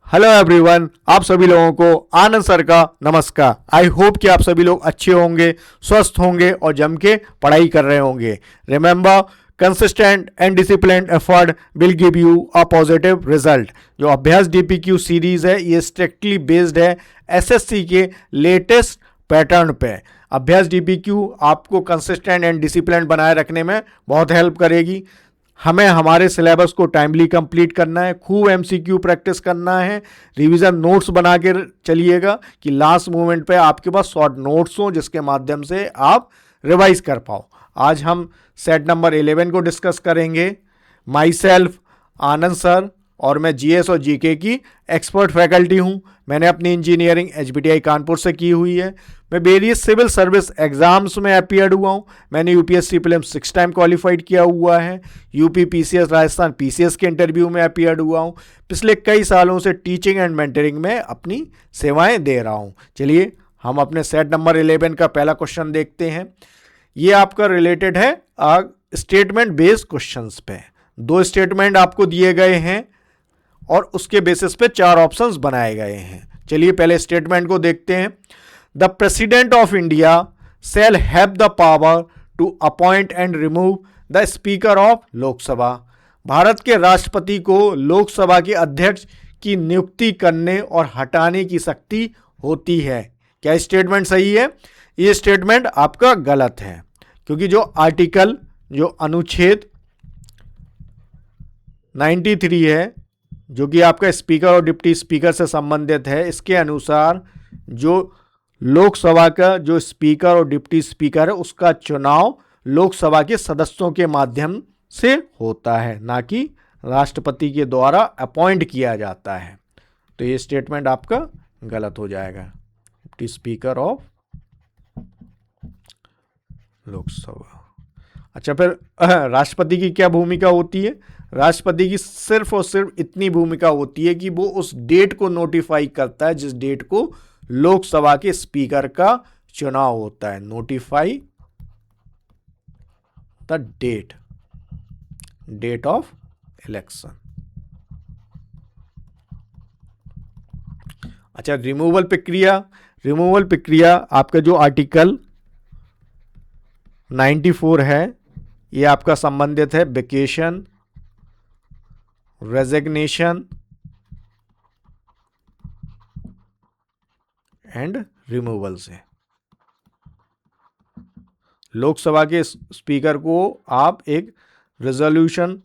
Hello everyone, आप सभी लोगों को आनंद सर का नमस्कार। आई होप कि आप सभी लोग अच्छे होंगे, स्वस्थ होंगे और जम के पढ़ाई कर रहे होंगे। Remember, consistent and disciplined effort will give you a positive result. जो अभ्यास डीपीक्यू सीरीज है ये स्ट्रिक्टली बेस्ड है एसएससी के लेटेस्ट पैटर्न पे। अभ्यास डीपीक्यू आपको कंसिस्टेंट एंड डिसिप्लिन बनाए रखने में बहुत हेल्प करेगी। हमें हमारे सिलेबस को टाइमली कंप्लीट करना है, खूब एमसीक्यू प्रैक्टिस करना है, रिवीजन नोट्स बना के चलिएगा कि लास्ट मोमेंट पे आपके पास शॉर्ट नोट्स हों जिसके माध्यम से आप रिवाइज कर पाओ। आज हम सेट नंबर 11 को डिस्कस करेंगे। माई सेल्फ आनंद सर और मैं जीएस और जीके की एक्सपर्ट फैकल्टी हूँ। मैंने अपनी इंजीनियरिंग एचबीटीआई कानपुर से की हुई है। मैं वेरियस सिविल सर्विस एग्जाम्स में अपीयर्ड हुआ हूँ। मैंने यूपीएससी प्रीलिम्स 6 टाइम क्वालिफाइड किया हुआ है। यूपी पीसीएस राजस्थान पीसीएस के इंटरव्यू में अपीयर्ड हुआ हूँ। पिछले कई सालों से टीचिंग एंड मेंटरिंग में अपनी सेवाएं दे रहा हूँ। चलिए हम अपने सेट नंबर 11 का पहला क्वेश्चन देखते हैं। ये आपका रिलेटेड है स्टेटमेंट बेस्ड क्वेश्चंस पे। 2 स्टेटमेंट आपको दिए गए हैं और उसके बेसिस पे 4 ऑप्शंस बनाए गए हैं। चलिए पहले स्टेटमेंट को देखते हैं। The president of India shall have the power to appoint and remove the speaker of Lok Sabha. Bharat के राष्ट्रपति को लोकसभा के अध्यक्ष की नियुक्ति करने और हटाने की शक्ति होती है। क्या स्टेटमेंट सही है? ये स्टेटमेंट आपका गलत है, क्योंकि जो अनुच्छेद 93 है जो कि आपका स्पीकर और डिप्टी स्पीकर से संबंधित है, इसके अनुसार जो लोकसभा का जो स्पीकर और डिप्टी स्पीकर है उसका चुनाव लोकसभा के सदस्यों के माध्यम से होता है, ना कि राष्ट्रपति के द्वारा अपॉइंट किया जाता है। तो ये स्टेटमेंट आपका गलत हो जाएगा। Deputy speaker of Lok Sabha. अच्छा, फिर राष्ट्रपति की क्या भूमिका होती है? राष्ट्रपति की सिर्फ और सिर्फ इतनी भूमिका होती है कि वो उस डेट को नोटिफाई करता है जिस डेट को लोकसभा के स्पीकर का चुनाव होता है। Notify the date of election. अच्छा, रिमूवल प्रक्रिया आपका जो आर्टिकल 94 है ये आपका संबंधित है वेकेशन, रेजिग्नेशन एंड रिमूवल से। लोकसभा के स्पीकर को आप एक resolution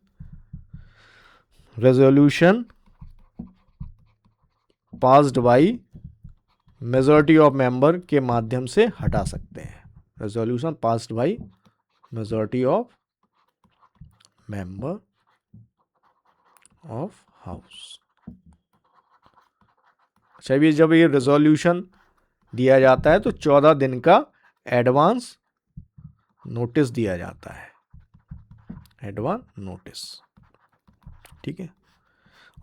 passed by majority of member के माध्यम से हटा सकते हैं। Resolution passed by majority of member of house. अच्छा, भी जब ये रेजोल्यूशन दिया जाता है तो 14 दिन का एडवांस नोटिस दिया जाता है। एडवांस नोटिस, ठीक है।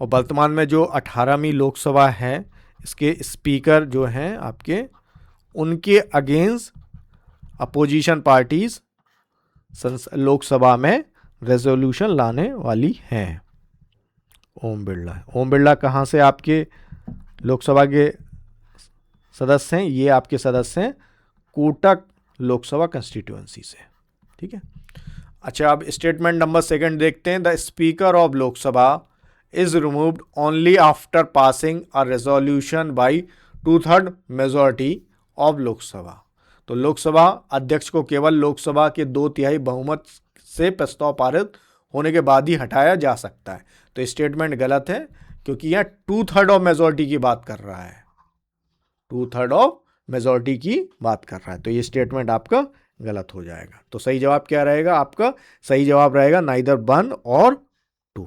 और वर्तमान में जो 18वीं लोकसभा है इसके स्पीकर जो हैं आपके, उनके अगेंस्ट अपोजिशन पार्टीज लोकसभा में रेजोल्यूशन लाने वाली हैं। ओम बिरला कहाँ से आपके लोकसभा के सदस्य हैं? ये आपके सदस्य हैं कोटक लोकसभा कंस्टिट्यूएंसी से, ठीक है। अच्छा, अब स्टेटमेंट नंबर 2 देखते हैं। The speaker of Lok Sabha is removed only after passing a resolution bye 2/3 majority of Lok Sabha. तो लोकसभा अध्यक्ष को केवल लोकसभा के 2/3 बहुमत से प्रस्ताव पारित होने के बाद ही हटाया जा सकता है। तो स्टेटमेंट गलत है, क्योंकि यह 2/3 ऑफ मेजॉरिटी की बात कर रहा है। 2/3 ऑफ मेजॉरिटी की बात कर रहा है, तो ये स्टेटमेंट आपका गलत हो जाएगा। तो सही जवाब क्या रहेगा? आपका सही जवाब रहेगा नाइदर 1 और 2।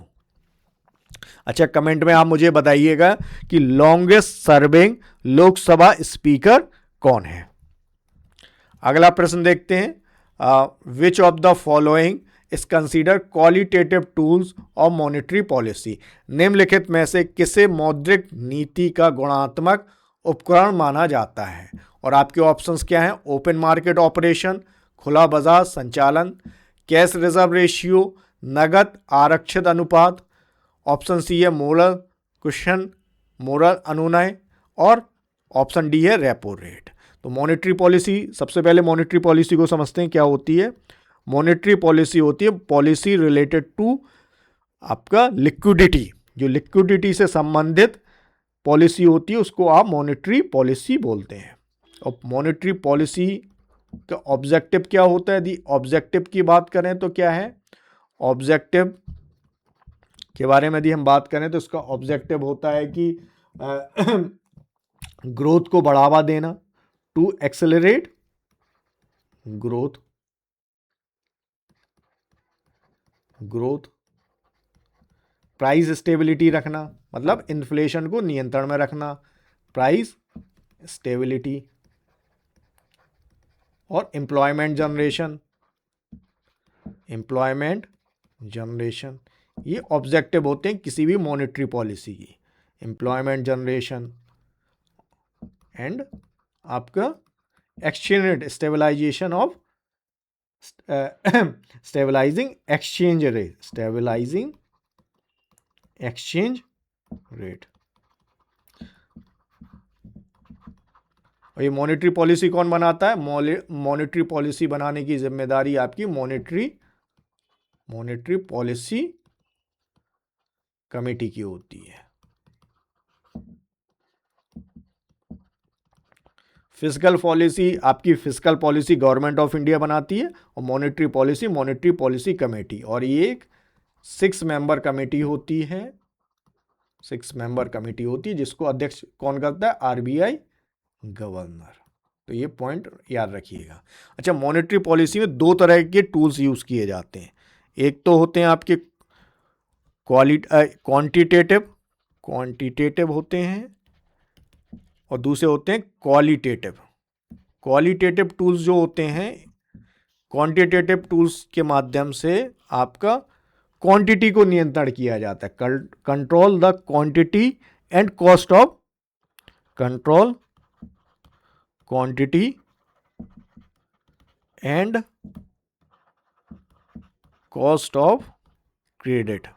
अच्छा, कमेंट में आप मुझे बताइएगा कि लॉन्गेस्ट सर्विंग लोकसभा स्पीकर कौन है। अगला प्रश्न देखते हैं। विच of the following is consider qualitative tools of monetary policy. निम्नलिखित में से किसे मौद्रिक नीति का गुणात्मक उपकरण माना जाता है? और आपके ऑप्शंस क्या हैं? ओपन मार्केट ऑपरेशन, खुला बाजार संचालन, कैश रिजर्व रेशियो, नगद आरक्षित अनुपात। ऑप्शन सी है मोरल क्वेश्चन मोरल अनुनय, और ऑप्शन डी है रेपो रेट। तो मॉनेटरी पॉलिसी, सबसे पहले मॉनेटरी पॉलिसी को समझते हैं क्या होती है। मॉनेटरी पॉलिसी होती है पॉलिसी रिलेटेड टू आपका लिक्विडिटी, जो लिक्विडिटी से संबंधित पॉलिसी होती है उसको आप मॉनेटरी पॉलिसी बोलते हैं। और मॉनेटरी पॉलिसी का ऑब्जेक्टिव क्या होता है, यदि ऑब्जेक्टिव की बात करें तो क्या है, ऑब्जेक्टिव के बारे में यदि हम बात करें तो इसका ऑब्जेक्टिव होता है कि ग्रोथ को बढ़ावा देना, to accelerate growth, price stability रखना, मतलब इन्फ्लेशन को नियंत्रण में रखना, प्राइस स्टेबिलिटी, और एम्प्लॉयमेंट जनरेशन, ये ऑब्जेक्टिव होते हैं किसी भी मॉनेटरी पॉलिसी की। एम्प्लॉयमेंट जनरेशन एंड आपका exchange rate, stabilisation of stabilising exchange rate. और ये मॉनेटरी पॉलिसी कौन बनाता है, मॉनेटरी पॉलिसी बनाने की जिम्मेदारी आपकी मॉनेटरी पॉलिसी कमेटी की होती है। फिस्कल पॉलिसी, आपकी fiscal policy government of India बनाती है, और मॉनेटरी पॉलिसी कमेटी, और ये एक 6 मेंबर कमेटी होती है, 6 मेंबर कमेटी होती है जिसको अध्यक्ष कौन करता है, आरबीआई गवर्नर। तो ये पॉइंट याद रखिएगा। अच्छा, मॉनेटरी पॉलिसी में 2 तरह के टूल्स यूज किए जाते हैं। एक तो होते हैं आपके क्वांटिटेटिव होते हैं, और दूसरे होते हैं क्वालिटेटिव टूल्स जो होते हैं, क्वांटिटेटिव टूल्स के माध्यम से आपका क्वांटिटी को नियंत्रण किया जाता है, control the quantity and cost of credit.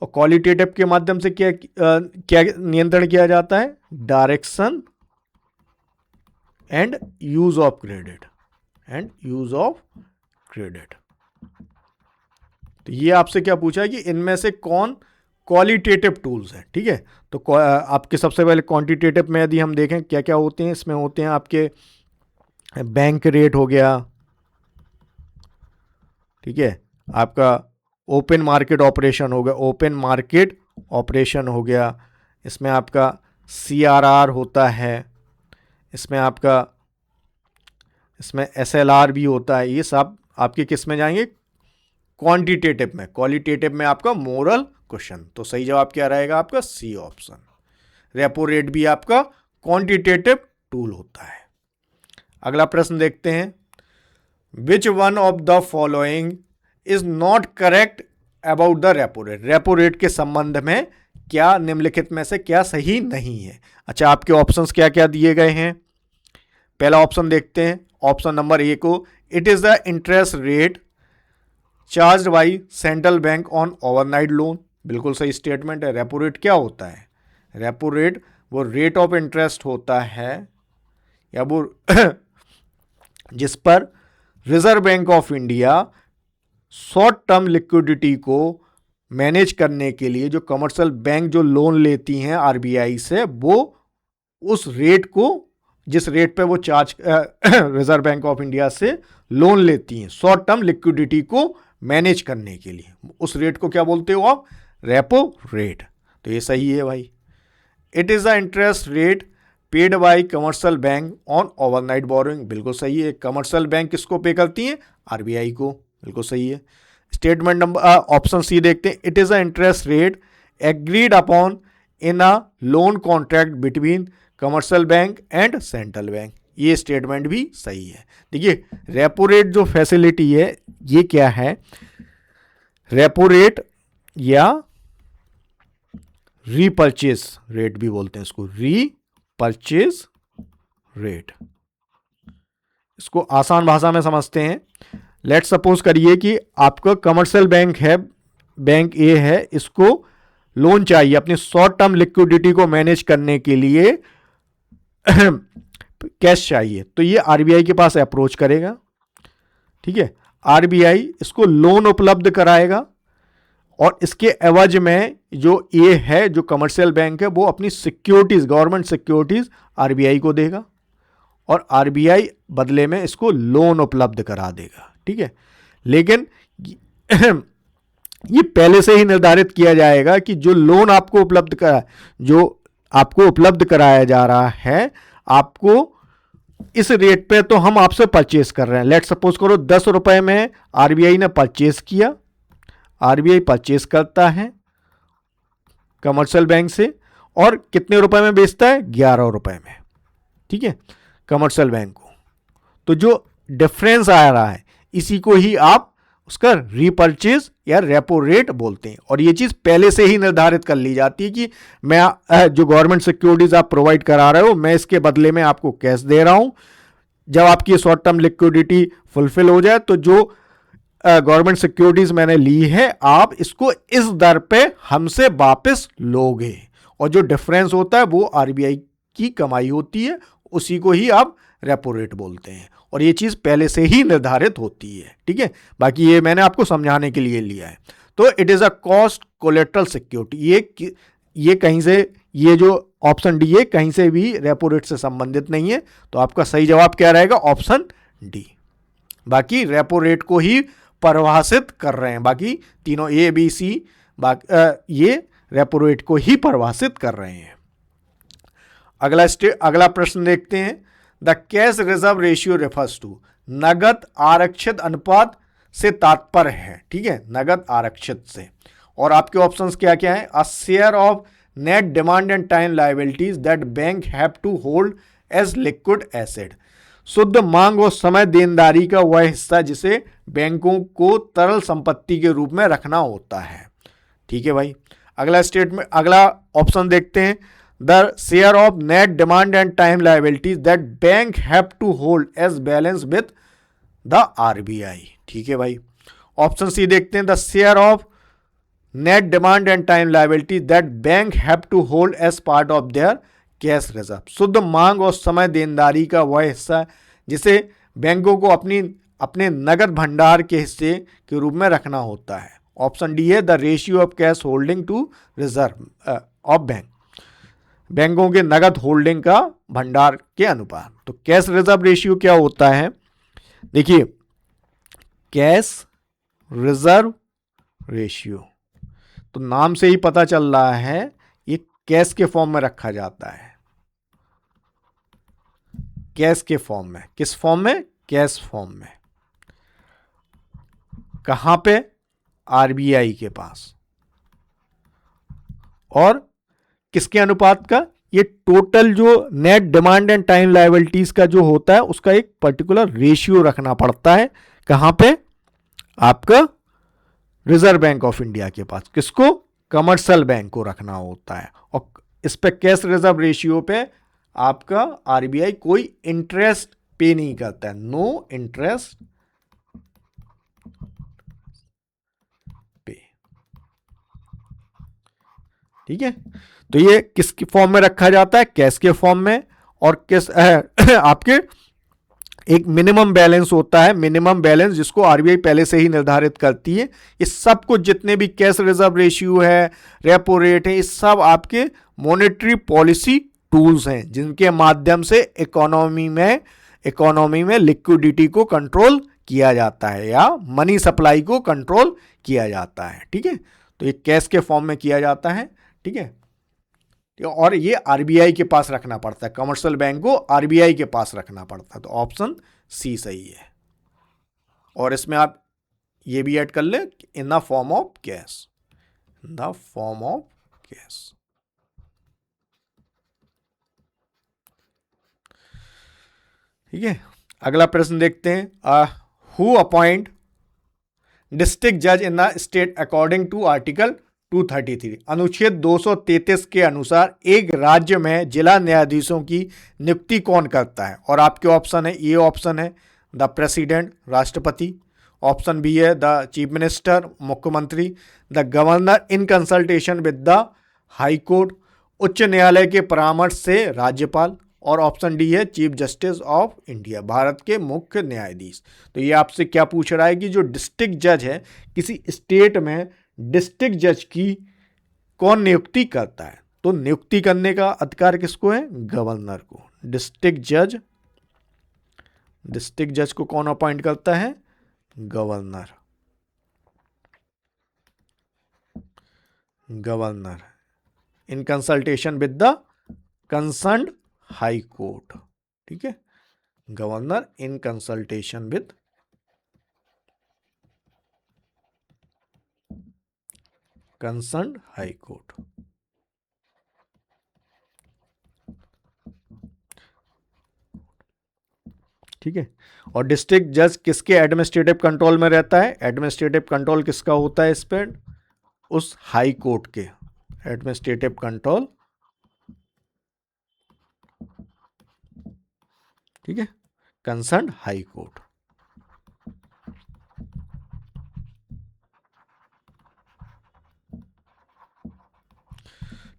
और क्वालिटेटिव के माध्यम से क्या नियंत्रण किया जाता है, direction and use of credit. तो ये आपसे क्या पूछा है कि इनमें से कौन क्वालिटेटिव टूल्स हैं। ठीक है, तो आपके सबसे पहले क्वांटिटेटिव में यदि हम देखें क्या क्या होते हैं, इसमें होते हैं आपके बैंक रेट हो गया, ठीक है, आपका ओपन मार्केट ऑपरेशन हो गया, इसमें आपका CRR होता है, इसमें SLR भी होता है। ये सब आपके किस में जाएंगे, क्वांटिटेटिव में। क्वालिटेटिव में आपका मोरल क्वेश्चन, तो सही जवाब क्या रहेगा आपका, सी ऑप्शन। रेपो रेट भी आपका क्वांटिटेटिव टूल होता है। अगला प्रश्न देखते हैं, which one of the following is not correct about the repo rate. Repo rate के संबंध में क्या निम्नलिखित में से क्या सही नहीं है। अच्छा, आपके ऑप्शंस क्या क्या दिए गए हैं। पहला ऑप्शन देखते हैं, ऑप्शन नंबर ए को, it is the interest rate charge by central bank on overnight loan. बिल्कुल सही स्टेटमेंट है। रेपो रेट क्या होता है, रेपो रेट वो रेट ऑफ इंटरेस्ट होता है, या वो जिस पर reserve bank of India short term liquidity को मैनेज करने के लिए जो कमर्शियल बैंक जो लोन लेती हैं आरबीआई से, वो उस रेट को, जिस रेट पे वो charge reserve bank of India से लोन लेती हैं शॉर्ट टर्म लिक्विडिटी को मैनेज करने के लिए, उस रेट को क्या बोलते हो आप, रेपो रेट। तो ये सही है भाई। It is the interest rate paid by commercial bank on overnight borrowing. बिल्कुल सही है। कमर्शियल बैंक किसको पे करती हैं, आरबीआई को। बिल्कुल सही है। स्टेटमेंट नंबर ऑप्शन सी देखते हैं, it is the interest rate agreed upon in a loan contract between commercial bank and central bank. ये स्टेटमेंट भी सही है। देखिए, रेपो रेट जो फैसिलिटी है ये क्या है, रेपो रेट या रीपर्चेज रेट भी बोलते हैं इसको, रीपर्चेज रेट। इसको आसान भाषा में समझते हैं। लेट सपोज करिए कि आपका कमर्शियल बैंक है बैंक ए है, इसको लोन चाहिए अपनी शॉर्ट टर्म लिक्विडिटी को मैनेज करने के लिए कैश चाहिए, तो ये आरबीआई के पास अप्रोच करेगा। ठीक है, आरबीआई इसको लोन उपलब्ध कराएगा और इसके एवज में जो ए है, जो कमर्शियल बैंक है, वो अपनी सिक्योरिटीज, गवर्नमेंट सिक्योरिटीज आरबीआई को देगा और आरबीआई बदले में इसको लोन उपलब्ध करा देगा। ठीक है, लेकिन ये पहले से ही निर्धारित किया जाएगा कि जो लोन आपको उपलब्ध कराया जा रहा है, आपको इस रेट पे तो हम आपसे परचेस कर रहे हैं। लेट सपोज करो 10 रुपए में आरबीआई ने परचेस किया, आरबीआई परचेस करता है कमर्शियल बैंक से और कितने रुपए में बेचता है, 11 रुपए में। ठीक है, कमर्शियल बैंक को, तो जो डिफरेंस आ रहा है इसी को ही आप उसका रीपर्चेज या रेपो रेट बोलते हैं। और ये चीज पहले से ही निर्धारित कर ली जाती है कि मैं जो गवर्नमेंट सिक्योरिटीज आप प्रोवाइड करा रहे हो, मैं इसके बदले में आपको कैश दे रहा हूं। जब आपकी शॉर्ट टर्म लिक्विडिटी फुलफिल हो जाए तो जो गवर्नमेंट सिक्योरिटीज मैंने ली है, आप इसको इस दर पे हमसे वापस लोगे और जो डिफरेंस होता है वो आरबीआई की कमाई होती है, उसी को ही आप रेपो रेट बोलते हैं और ये चीज पहले से ही निर्धारित होती है। ठीक है, बाकी ये मैंने आपको समझाने के लिए लिया है। तो it is a cost collateral security, ये कहीं से, ये जो ऑप्शन डी है कहीं से भी रेपो रेट से संबंधित नहीं है, तो आपका सही जवाब क्या रहेगा, ऑप्शन डी। बाकी रेपो रेट को ही परिभाषित कर रहे हैं, बाकी तीनों ए बी सी ये रेपो रेट को ही परिभाषित कर रहे हैं। अगला प्रश्न देखते हैं। The cash reserve ratio refers to, नगद आरक्षित अनुपात से तात्पर्य है। ठीक है, नगद आरक्षित से। और आपके ऑप्शंस क्या क्या हैं, a share of net demand and time liabilities that bank have to hold as liquid asset, शुद्ध मांग और समय देनदारी का वह हिस्सा जिसे बैंकों को तरल संपत्ति के रूप में रखना होता है। ठीक है भाई, अगला ऑप्शन देखते हैं। The share of net demand and time liabilities that bank have to hold as balance with the RBI। ठीक है भाई, ऑप्शन सी देखते हैं। The share of net demand and time liabilities that bank have to hold as part of their cash reserve, शुद्ध मांग और समय देनदारी का वह हिस्सा जिसे बैंकों को अपने नगद भंडार के हिस्से के रूप में रखना होता है। ऑप्शन डी है the ratio of cash holding to reserve of bank, बैंकों के नगद होल्डिंग का भंडार के अनुपात। तो कैश रिजर्व रेशियो क्या होता है, देखिए कैश रिजर्व रेशियो तो नाम से ही पता चल रहा है ये कैश के फॉर्म में रखा जाता है। कैश के फॉर्म में, किस फॉर्म में, कैश फॉर्म में। कहां पे, आरबीआई के पास। और किसके अनुपात का, ये टोटल जो net demand and time liabilities का जो होता है उसका एक पर्टिकुलर रेशियो रखना पड़ता है। कहां पे, आपका रिजर्व बैंक ऑफ इंडिया के पास। किसको, कमर्शियल बैंक को रखना होता है। और इस पे कैश रिजर्व रेशियो पे आपका आरबीआई कोई इंटरेस्ट पे नहीं करता है, नो इंटरेस्ट पे। ठीक है, तो ये किस फॉर्म में रखा जाता है, कैश के फॉर्म में। और किस आपके एक मिनिमम बैलेंस होता है, मिनिमम बैलेंस जिसको आरबीआई पहले से ही निर्धारित करती है। इस सब कुछ जितने भी कैश रिजर्व रेशियो है, रेपो रेट है, इस सब आपके मॉनेटरी पॉलिसी टूल्स हैं जिनके माध्यम से इकोनॉमी में लिक्विडिटी को कंट्रोल किया जाता है या मनी सप्लाई को कंट्रोल किया जाता है। ठीक है, तो ये कैश के फॉर्म में किया जाता है। ठीक है, और ये आरबीआई के पास रखना पड़ता है, कमर्शियल बैंक को आरबीआई के पास रखना पड़ता है। तो ऑप्शन सी सही है। और इसमें आप ये भी ऐड कर ले, in the form of cash, in the form of cash. ठीक है, अगला प्रश्न देखते हैं। हु अपॉइंट डिस्ट्रिक्ट जज in the state according to article 233, अनुच्छेद 233 के अनुसार एक राज्य में जिला न्यायाधीशों की नियुक्ति कौन करता है। और आपके ऑप्शन है, ये ऑप्शन है द प्रेसिडेंट, राष्ट्रपति। ऑप्शन बी है द चीफ मिनिस्टर, मुख्यमंत्री, the governor in consultation with the high court, उच्च न्यायालय के परामर्श से राज्यपाल, और ऑप्शन डी है chief justice of India, Bharat के मुख्य न्यायाधीश। तो ये आपसे क्या पूछ रहा है कि जो डिस्ट्रिक्ट जज है किसी स्टेट में, डिस्ट्रिक्ट जज की कौन नियुक्ति करता है? तो नियुक्ति करने का अधिकार किसको है? गवर्नर को। डिस्ट्रिक्ट जज को कौन अपॉइंट करता है? Governor. In consultation with the concerned high court. ठीक है, governor in consultation with concerned high court. ठीक है, और डिस्ट्रिक्ट जज किसके एडमिनिस्ट्रेटिव कंट्रोल में रहता है? एडमिनिस्ट्रेटिव कंट्रोल किसका होता है इस पर? उस हाई कोर्ट के। एडमिनिस्ट्रेटिव कंट्रोल, ठीक है, कंसर्न हाई कोर्ट।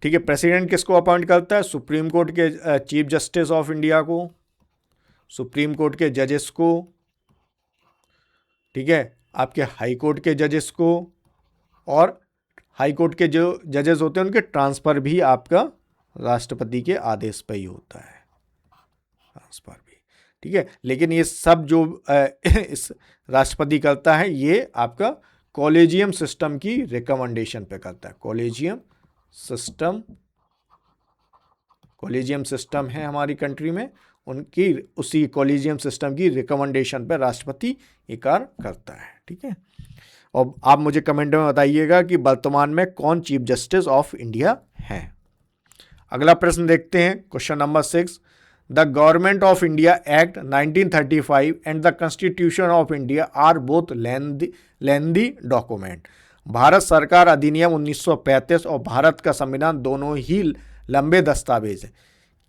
ठीक है, प्रेसिडेंट किसको अपॉइंट करता है? सुप्रीम कोर्ट के चीफ जस्टिस ऑफ इंडिया को, सुप्रीम कोर्ट के जजेस को, ठीक है, आपके हाई कोर्ट के जजेस को, और हाई कोर्ट के जो जजेस होते हैं उनके ट्रांसफर भी आपका राष्ट्रपति के आदेश पर ही होता है, ट्रांसफर भी। ठीक है, लेकिन ये सब जो इस राष्ट्रपति करता है ये आपका कॉलेजियम सिस्टम की रिकमेंडेशन पे करता है। कॉलेजियम सिस्टम है हमारी कंट्री में, उनकी उसी कॉलेजियम सिस्टम की रिकमेंडेशन पे राष्ट्रपति ये कार्य करता है। ठीक है, और आप मुझे कमेंट में बताइएगा कि वर्तमान में कौन चीफ जस्टिस ऑफ इंडिया हैं। अगला प्रश्न देखते हैं, question number 6। The government of India act 1935 and the constitution of India are both lengthy document. Bharat सरकार अधिनियम 1935 और भारत का संविधान दोनों ही लंबे दस्तावेज हैं।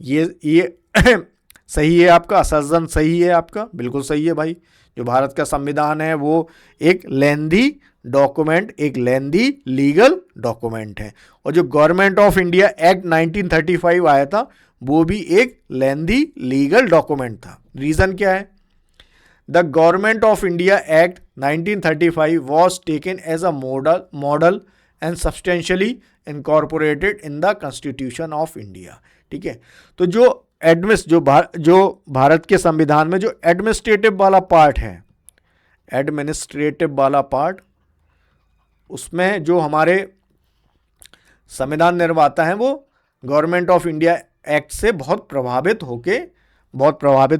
ये सही है आपका, असर्जन सही है आपका, बिल्कुल सही है भाई। जो भारत का संविधान है वो एक लेंदी डॉक्यूमेंट, एक लेंदी लीगल डॉक्यूमेंट है, और जो गवर्नमेंट ऑफ इंडिया एक्ट 1935 आया था वो भी एक लेंदी लीगल डॉक्यूमेंट था। रीजन क्या है? The government of India act 1935 was taken as a model and substantially incorporated in the constitution of India. ठीक है, तो जो भारत के संविधान में जो एडमिनिस्ट्रेटिव वाला पार्ट है, एडमिनिस्ट्रेटिव वाला पार्ट, उसमें जो हमारे संविधान निर्माता हैं वो गवर्नमेंट ऑफ इंडिया एक्ट से बहुत प्रभावित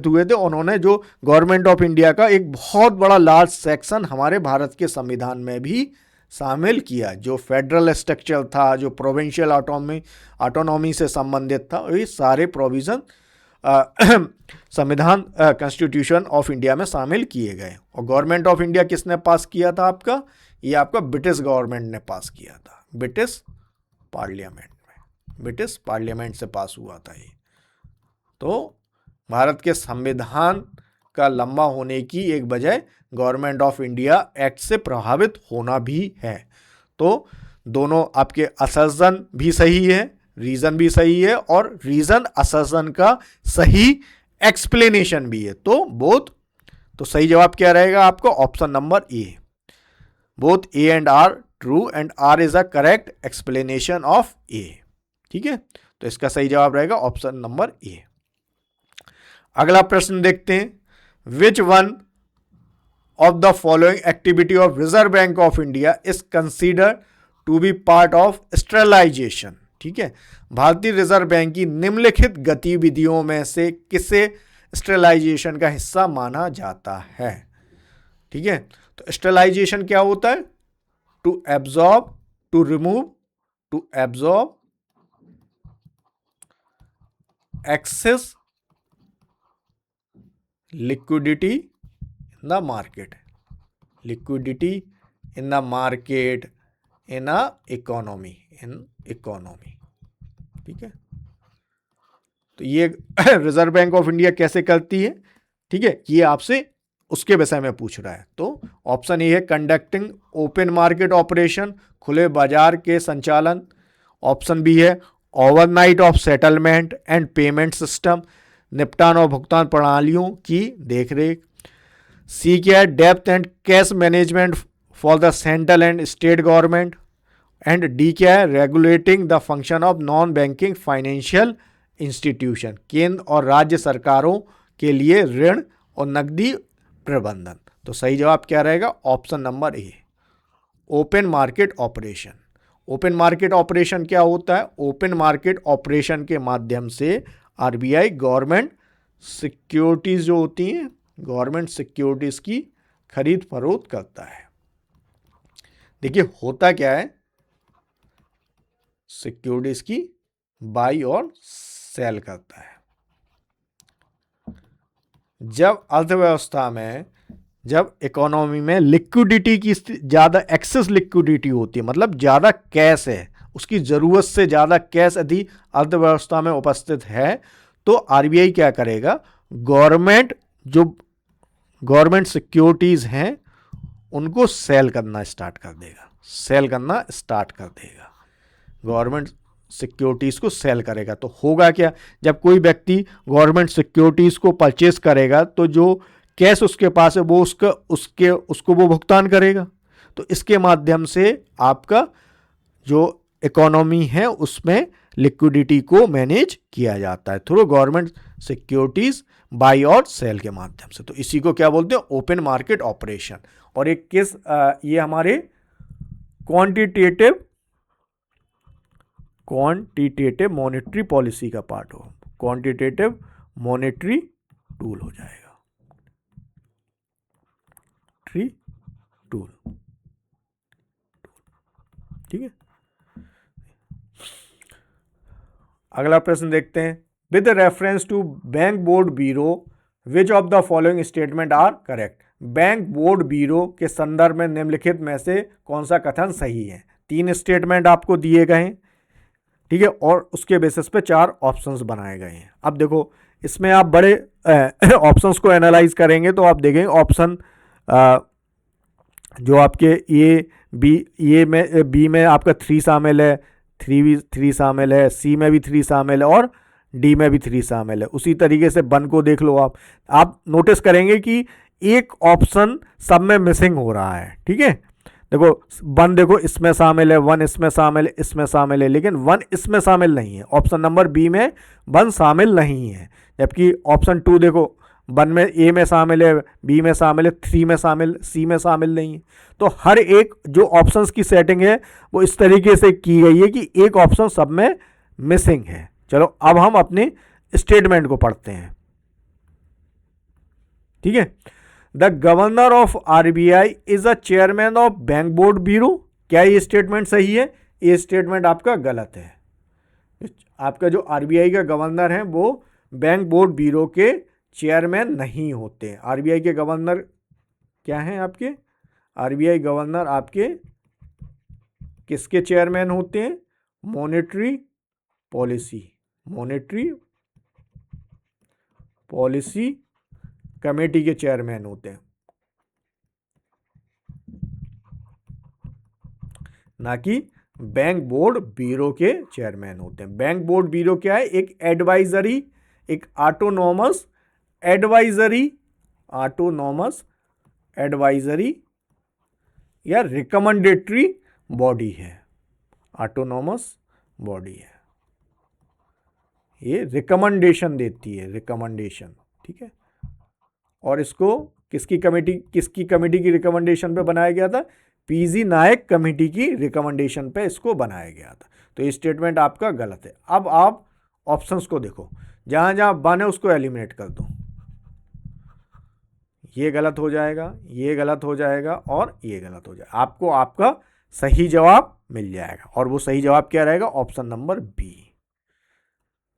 हुए थे। उन्होंने जो गवर्नमेंट ऑफ इंडिया का एक बहुत बड़ा लार्ज सेक्शन हमारे भारत के संविधान में भी शामिल किया, जो फेडरल स्ट्रक्चर था, जो प्रोविंशियल ऑटोनॉमी से संबंधित था, ये सारे प्रोविज़न संविधान कॉन्स्टिट्यूशन ऑफ इंडिया में शामिल किए गए। और गवर्नमेंट ऑफ इंडिया किसने पास किया था आपका? ये आपका ब्रिटिश गवर्नमेंट ने पास किया था, ब्रिटिश पार्लियामेंट से पास हुआ था ये। तो भारत के संविधान का लंबा होने की एक वजह गवर्नमेंट ऑफ इंडिया एक्ट से प्रभावित होना भी है। तो दोनों आपके असर्जन भी सही है, रीजन भी सही है, और रीजन असर्जन का सही एक्सप्लेनेशन भी है। तो बोथ, तो सही जवाब क्या रहेगा आपका? Option number A. Both A and R true and R is a correct explanation of A. ठीक है, तो इसका सही जवाब रहेगा ऑप्शन नंबर ए। अगला प्रश्न देखते हैं, which one of the following activity of reserve bank of India is considered to be part of sterilisation. ठीक है, भारतीय रिजर्व बैंक की निम्नलिखित गतिविधियों में से किसे स्टेरलाइजेशन का हिस्सा माना जाता है? ठीक है, तो स्टेरलाइजेशन क्या होता है? To absorb, to remove, to absorb excess liquidity in the market, liquidity in the market, in a economy, in economy। ठीक है, तो ये रिजर्व बैंक ऑफ इंडिया कैसे करती है? ठीक है, ये आपसे उसके विषय में पूछ रहा है। तो ऑप्शन ए है कंडक्टिंग ओपन मार्केट ऑपरेशन, खुले बाजार के संचालन। ऑप्शन बी है overnight of settlement and payment system, निपटान और भुगतान प्रणालियों की देखरेख। सी क्या है depth and cash management for the central and state government. And D क्या है regulating the function of non banking financial institution, केंद्र और राज्य सरकारों के लिए ऋण और नकदी प्रबंधन। तो सही जवाब क्या रहेगा? ऑप्शन नंबर ए, open market operation. Open market operation क्या होता है? ओपन मार्केट ऑपरेशन के माध्यम से आरबीआई गवर्नमेंट सिक्योरिटीज जो होती हैं, गवर्नमेंट सिक्योरिटीज की खरीद फरोख्त करता है। देखिए होता क्या है, सिक्योरिटीज की बाई और सेल करता है। जब अर्थव्यवस्था में, जब इकोनॉमी में लिक्विडिटी की ज़्यादा एक्सेस लिक्विडिटी होती है, मतलब ज़्यादा कैश है, उसकी ज़रूरत से ज़्यादा कैश यदि अर्थव्यवस्था में उपस्थित है, तो आरबीआई क्या करेगा? गवर्नमेंट सिक्योरिटीज़ हैं उनको सेल करना स्टार्ट कर देगा, सेल करना स्टार्ट कर देगा, गवर्नमेंट सिक्योरिटीज़ को सेल करेगा। तो होगा क्या? जब कोई व्यक्ति गवर्नमेंट सिक्योरिटीज़ को परचेज करेगा तो जो कैश उसके पास है वो उसको वो भुगतान करेगा। तो इसके माध्यम से आपका जो इकोनॉमी है उसमें लिक्विडिटी को मैनेज किया जाता है थ्रू गवर्नमेंट सिक्योरिटीज़ बाई और सेल के माध्यम से। तो इसी को क्या बोलते हैं? Open market operation. और एक किस ये हमारे क्वांटिटेटिव मॉनेटरी पॉलिसी का पार्ट हो, क्वांटिटेटिव मॉनेटरी टूल हो जाएगा, टूल। ठीक है, अगला प्रश्न देखते हैं। With reference to bank board bureau which of the following statement are correct. Bank board bureau के संदर्भ में निम्नलिखित में से कौन सा कथन सही है? 3 स्टेटमेंट आपको दिए गए हैं, ठीक है, और उसके बेसिस पे 4 ऑप्शंस बनाए गए हैं। अब देखो इसमें आप बड़े ऑप्शंस को एनालाइज करेंगे तो आप देखेंगे ऑप्शन जो आपके ये में बी में आपका 3 शामिल है, 3 शामिल है, सी में भी 3 शामिल है और डी में भी 3 शामिल है। उसी तरीके से 1 को देख लो आप नोटिस करेंगे कि एक ऑप्शन सब में मिसिंग हो रहा है। ठीक है, देखो 1 देखो इसमें शामिल है, 1 इसमें शामिल है, इसमें शामिल है, लेकिन 1 इसमें शामिल नहीं है। ऑप्शन नंबर बी में 1 शामिल नहीं है, जबकि ऑप्शन 2 देखो 1 में ए में शामिल है, बी में शामिल है, 3 में शामिल, सी में शामिल नहीं है। तो हर एक जो ऑप्शंस की सेटिंग है वो इस तरीके से की गई है कि एक ऑप्शन सब में मिसिंग है। चलो अब हम अपने स्टेटमेंट को पढ़ते हैं। ठीक है, the governor of RBI is a chairman of bank board bureau. क्या ये स्टेटमेंट सही है? ये स्टेटमेंट आपका गलत है। आपका जो आरबीआई का गवर्नर है वो बैंक बोर्ड ब्यूरो के चेयरमैन नहीं होते। आरबीआई के गवर्नर क्या हैं आपके? आरबीआई गवर्नर आपके किसके चेयरमैन होते हैं? मॉनेटरी पॉलिसी कमेटी के चेयरमैन होते हैं, ना कि बैंक बोर्ड ब्यूरो के चेयरमैन होते हैं। बैंक बोर्ड ब्यूरो क्या है? एक एडवाइजरी, एक ऑटोनॉमस एडवाइजरी या रिकमेंडेटरी बॉडी है, ऑटोनॉमस बॉडी है। ये रिकमेंडेशन देती है, रिकमेंडेशन। ठीक है, और इसको किसकी कमेटी की रिकमेंडेशन पे बनाया गया था? पीजी नायक कमेटी की रिकमेंडेशन पे इसको बनाया गया था। तो ये स्टेटमेंट आपका गलत है। अब आप ऑप्शंस को देखो, जहां जहां 1 है उसको एलिमिनेट कर दो। ये गलत हो जाएगा, ये गलत हो जाएगा और ये गलत हो जाएगा। आपको आपका सही जवाब मिल जाएगा, और वो सही जवाब क्या रहेगा? Option number B.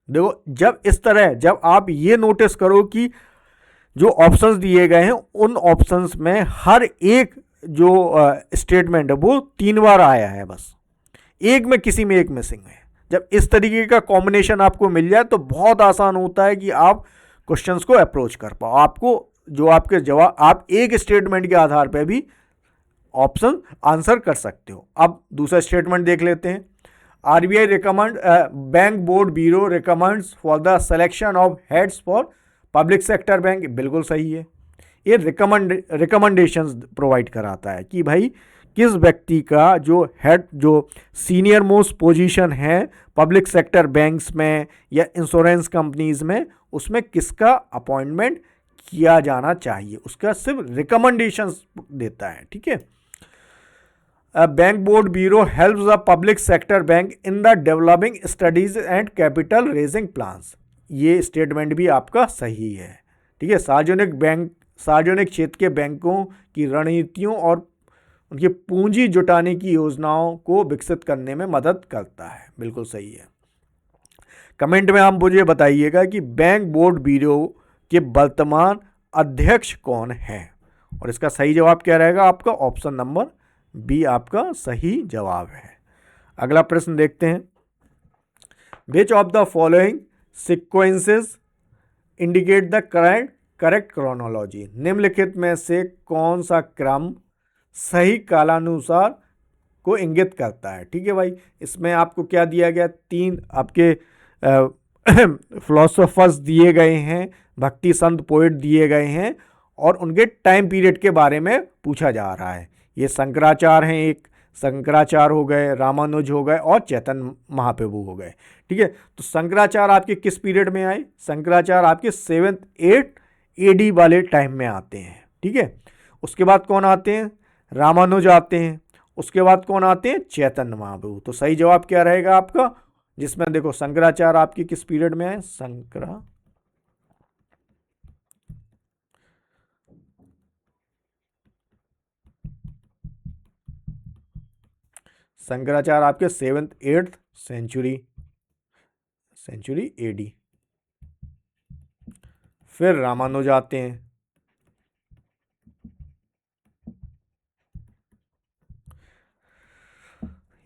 देखो जब आप ये नोटिस करो कि जो ऑप्शंस दिए गए हैं उन ऑप्शंस में हर एक जो स्टेटमेंट है वो 3 बार आया है, बस एक में किसी में एक मिसिंग है। जब इस तरीके का कॉम्बिनेशन आपको मिल जाए तो बहुत आसान होता है कि आप क्वेश्चंस को अप्रोच कर पाओ। आपको जो आपके जवाब, आप एक स्टेटमेंट के आधार पर भी ऑप्शन आंसर कर सकते हो। अब दूसरा स्टेटमेंट देख लेते हैं। RBI recommend, bank board bureau recommends for the selection of heads for public sector bank, बिल्कुल सही है। ये रिकमेंडेशंस प्रोवाइड कराता है कि भाई किस व्यक्ति का जो हेड, जो सीनियर मोस्ट पोजीशन है पब्लिक सेक्टर बैंक्स में या इंश्योरेंस कंपनीज में, उसमें किसका अपॉइंटमेंट किया जाना चाहिए, उसका सिर्फ रिकमेंडेशंस देता है। ठीक है। Bank board bureau helps the public sector bank in the developing studies and capital raising plans, ये स्टेटमेंट भी आपका सही है। ठीक है। सार्वजनिक क्षेत्र के बैंकों की रणनीतियों और उनकी पूंजी जुटाने की योजनाओं को विकसित करने में मदद करता है, बिल्कुल सही है। कमेंट में आप मुझे बताइएगा कि बैंक बोर्ड ब्यूरो के वर्तमान अध्यक्ष कौन है, और इसका सही जवाब क्या रहेगा आपका, ऑप्शन नंबर बी आपका सही जवाब है। अगला प्रश्न देखते हैं। विच of the following sequences indicate the correct chronology, निम्नलिखित में से कौन सा क्रम सही कालानुसार को इंगित करता है। ठीक है भाई, इसमें आपको क्या दिया गया, 3 आपके फिलोसोफर्स दिए गए हैं, भक्ति संत पोएट दिए गए हैं, और उनके टाइम पीरियड के बारे में पूछा जा रहा है। ये शंकराचार्य हैं, एक शंकराचार्य हो गए, रामानुज हो गए और चैतन्य महाप्रभु हो गए। ठीक है। तो शंकराचार्य आपके किस पीरियड में आए, शंकराचार्य आपके 7th 8th AD वाले टाइम में आते हैं। ठीक है। उसके बाद कौन आते हैं, रामानुज आते हैं। उसके बाद कौन आते हैं, चैतन्य महाप्रभु। तो सही जवाब क्या रहेगा आपका, जिसमें देखो शंकराचार्य आपकी किस पीरियड में आए, शंकराचार्य आपके 7th 8th सेंचुरी AD। फिर रामानुज आते हैं,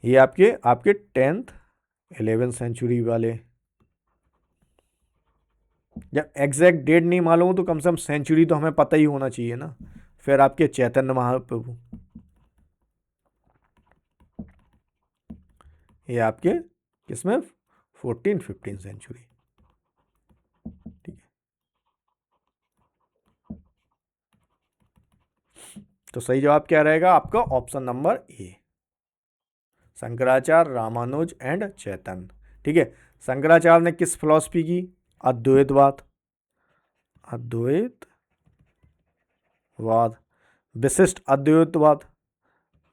ये आपके 10th 11th सेंचुरी वाले। जब एग्जैक्ट डेट नहीं मालूम हो तो कम से कम सेंचुरी तो हमें पता ही होना चाहिए ना। फिर आपके चैतन्य महाप्रभु, ये आपके किसमें 14-15 सेंचुरी। ठीक है। तो सही जवाब क्या रहेगा आपका, option number A, Shankaracharya, Ramanuja and Chaitanya. ठीक है। शंकराचार्य ने किस फिलॉसफी की, अद्वैतवाद,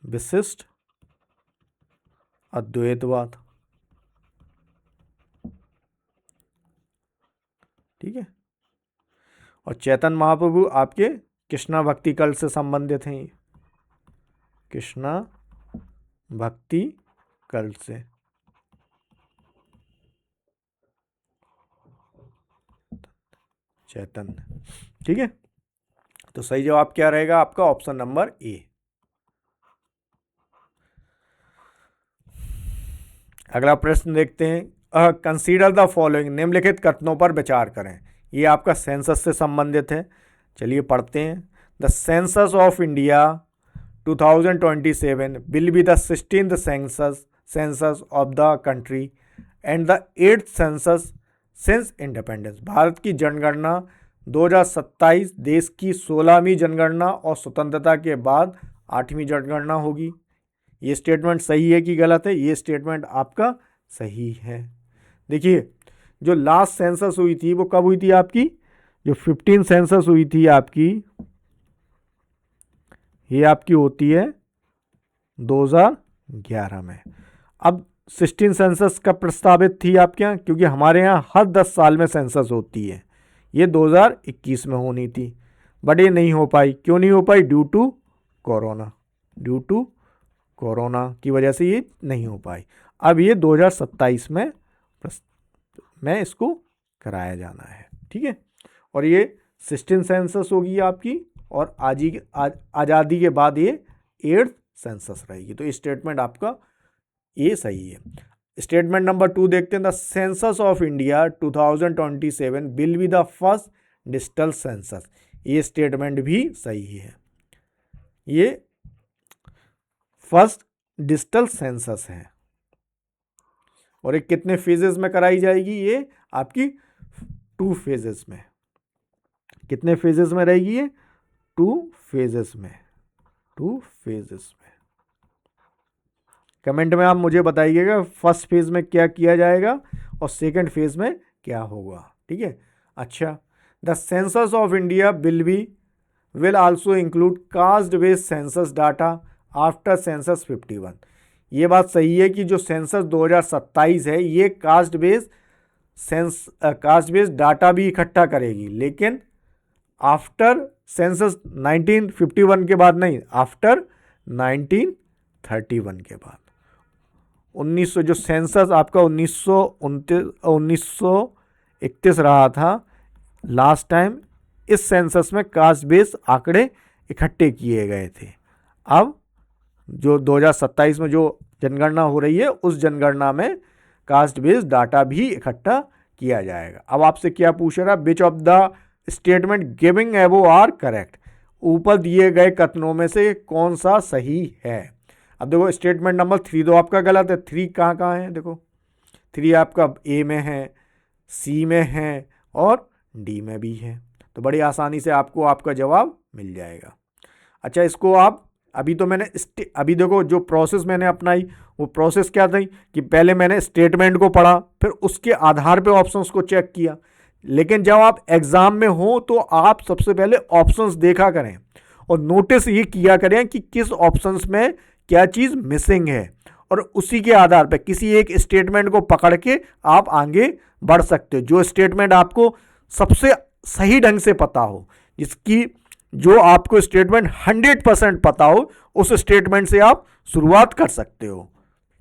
विशिष्ट अद्वैतवाद। ठीक है। और चैतन्य महाप्रभु आपके कृष्णा भक्ति कल्ट से संबंधित हैं, कृष्णा भक्ति कल्ट से। चैतन्य। ठीक है। तो सही जवाब क्या रहेगा आपका, ऑप्शन नंबर ए। अगला प्रश्न देखते हैं। कंसीडर द फॉलोइंग, निम्नलिखित कथनों पर विचार करें। ये आपका सेंसस से संबंधित है, चलिए पढ़ते हैं। The census of India 2027 will be the 16th census of the country and the 8th census since independence. Bharat की जनगणना 2027 देश की 16वीं जनगणना और स्वतंत्रता के बाद 8वीं जनगणना होगी। ये स्टेटमेंट सही है कि गलत है, ये स्टेटमेंट आपका सही है। देखिए, जो लास्ट सेंसस हुई थी वो कब हुई थी आपकी, जो 15 सेंसस हुई थी आपकी, ये आपकी होती है 2011 में। अब 16 सेंसस का प्रस्तावित थी आपके यहाँ, क्योंकि हमारे यहाँ हर 10 साल में सेंसस होती है, ये 2021 में होनी थी, बट ये नहीं हो पाई। क्यों नहीं हो पाई, ड्यू टू कोरोना की वजह से ये नहीं हो पाई। अब ये 2027 में इसको कराया जाना है। ठीक है। और ये 16 सेंसस होगी आपकी, और आज़ादी के बाद ये 8th सेंसस रहेगी। तो ये स्टेटमेंट आपका ये सही है। स्टेटमेंट नंबर 2 देखते हैं। The census of India 2027 will be the first digital census. ये स्टेटमेंट भी सही है। ये फर्स्ट डिजिटल सेंसस है और ये कितने फेजेस में कराई जाएगी? ये आपकी 2 फेजेस में। कितने फेजेस में रहेगी ये? 2 फेजेस में। 2 फेजेस में। कमेंट में आप मुझे बताइएगा फर्स्ट फेज में क्या किया जाएगा और सेकंड फेज में क्या होगा। ठीक है। अच्छा, the census of India will also include caste based census data after census 51। ये बात सही है कि जो सेंसस 2027 है ये कास्ट बेस्ड डाटा भी इकट्ठा करेगी, लेकिन आफ्टर सेंसस 1951 के बाद नहीं, आफ्टर 1931 के बाद। 1900 जो सेंसस आपका 1931 रहा था लास्ट टाइम, इस सेंसस में कास्ट बेस्ड आंकड़े इकट्ठे किए गए थे। अब जो 2027 में जो जनगणना हो रही है उस जनगणना में कास्ट बेस्ड डाटा भी इकट्ठा किया जाएगा। अब आपसे क्या पूछ रहा है? विच ऑफ द स्टेटमेंट गिविंग एबो आर करेक्ट। ऊपर दिए गए कथनों में से कौन सा सही है? अब देखो स्टेटमेंट नंबर 3 तो आपका गलत है। 3 कहाँ कहाँ है? देखो 3 आपका ए में है, सी में है और डी में भी है। तो बड़ी आसानी से आपको आपका जवाब मिल जाएगा। अच्छा, इसको आप अभी देखो जो प्रोसेस मैंने अपनाई वो प्रोसेस क्या थी कि पहले मैंने स्टेटमेंट को पढ़ा, फिर उसके आधार पे ऑप्शंस को चेक किया। लेकिन जब आप एग्जाम में हो तो आप सबसे पहले ऑप्शंस देखा करें और नोटिस ये किया करें कि किस ऑप्शंस में क्या चीज़ मिसिंग है, और उसी के आधार पर किसी एक स्टेटमेंट को पकड़ के आप आगे बढ़ सकते हो। जो स्टेटमेंट आपको सबसे सही ढंग से पता हो, जिसकी जो आपको स्टेटमेंट 100% पता हो, उस स्टेटमेंट से आप शुरुआत कर सकते हो।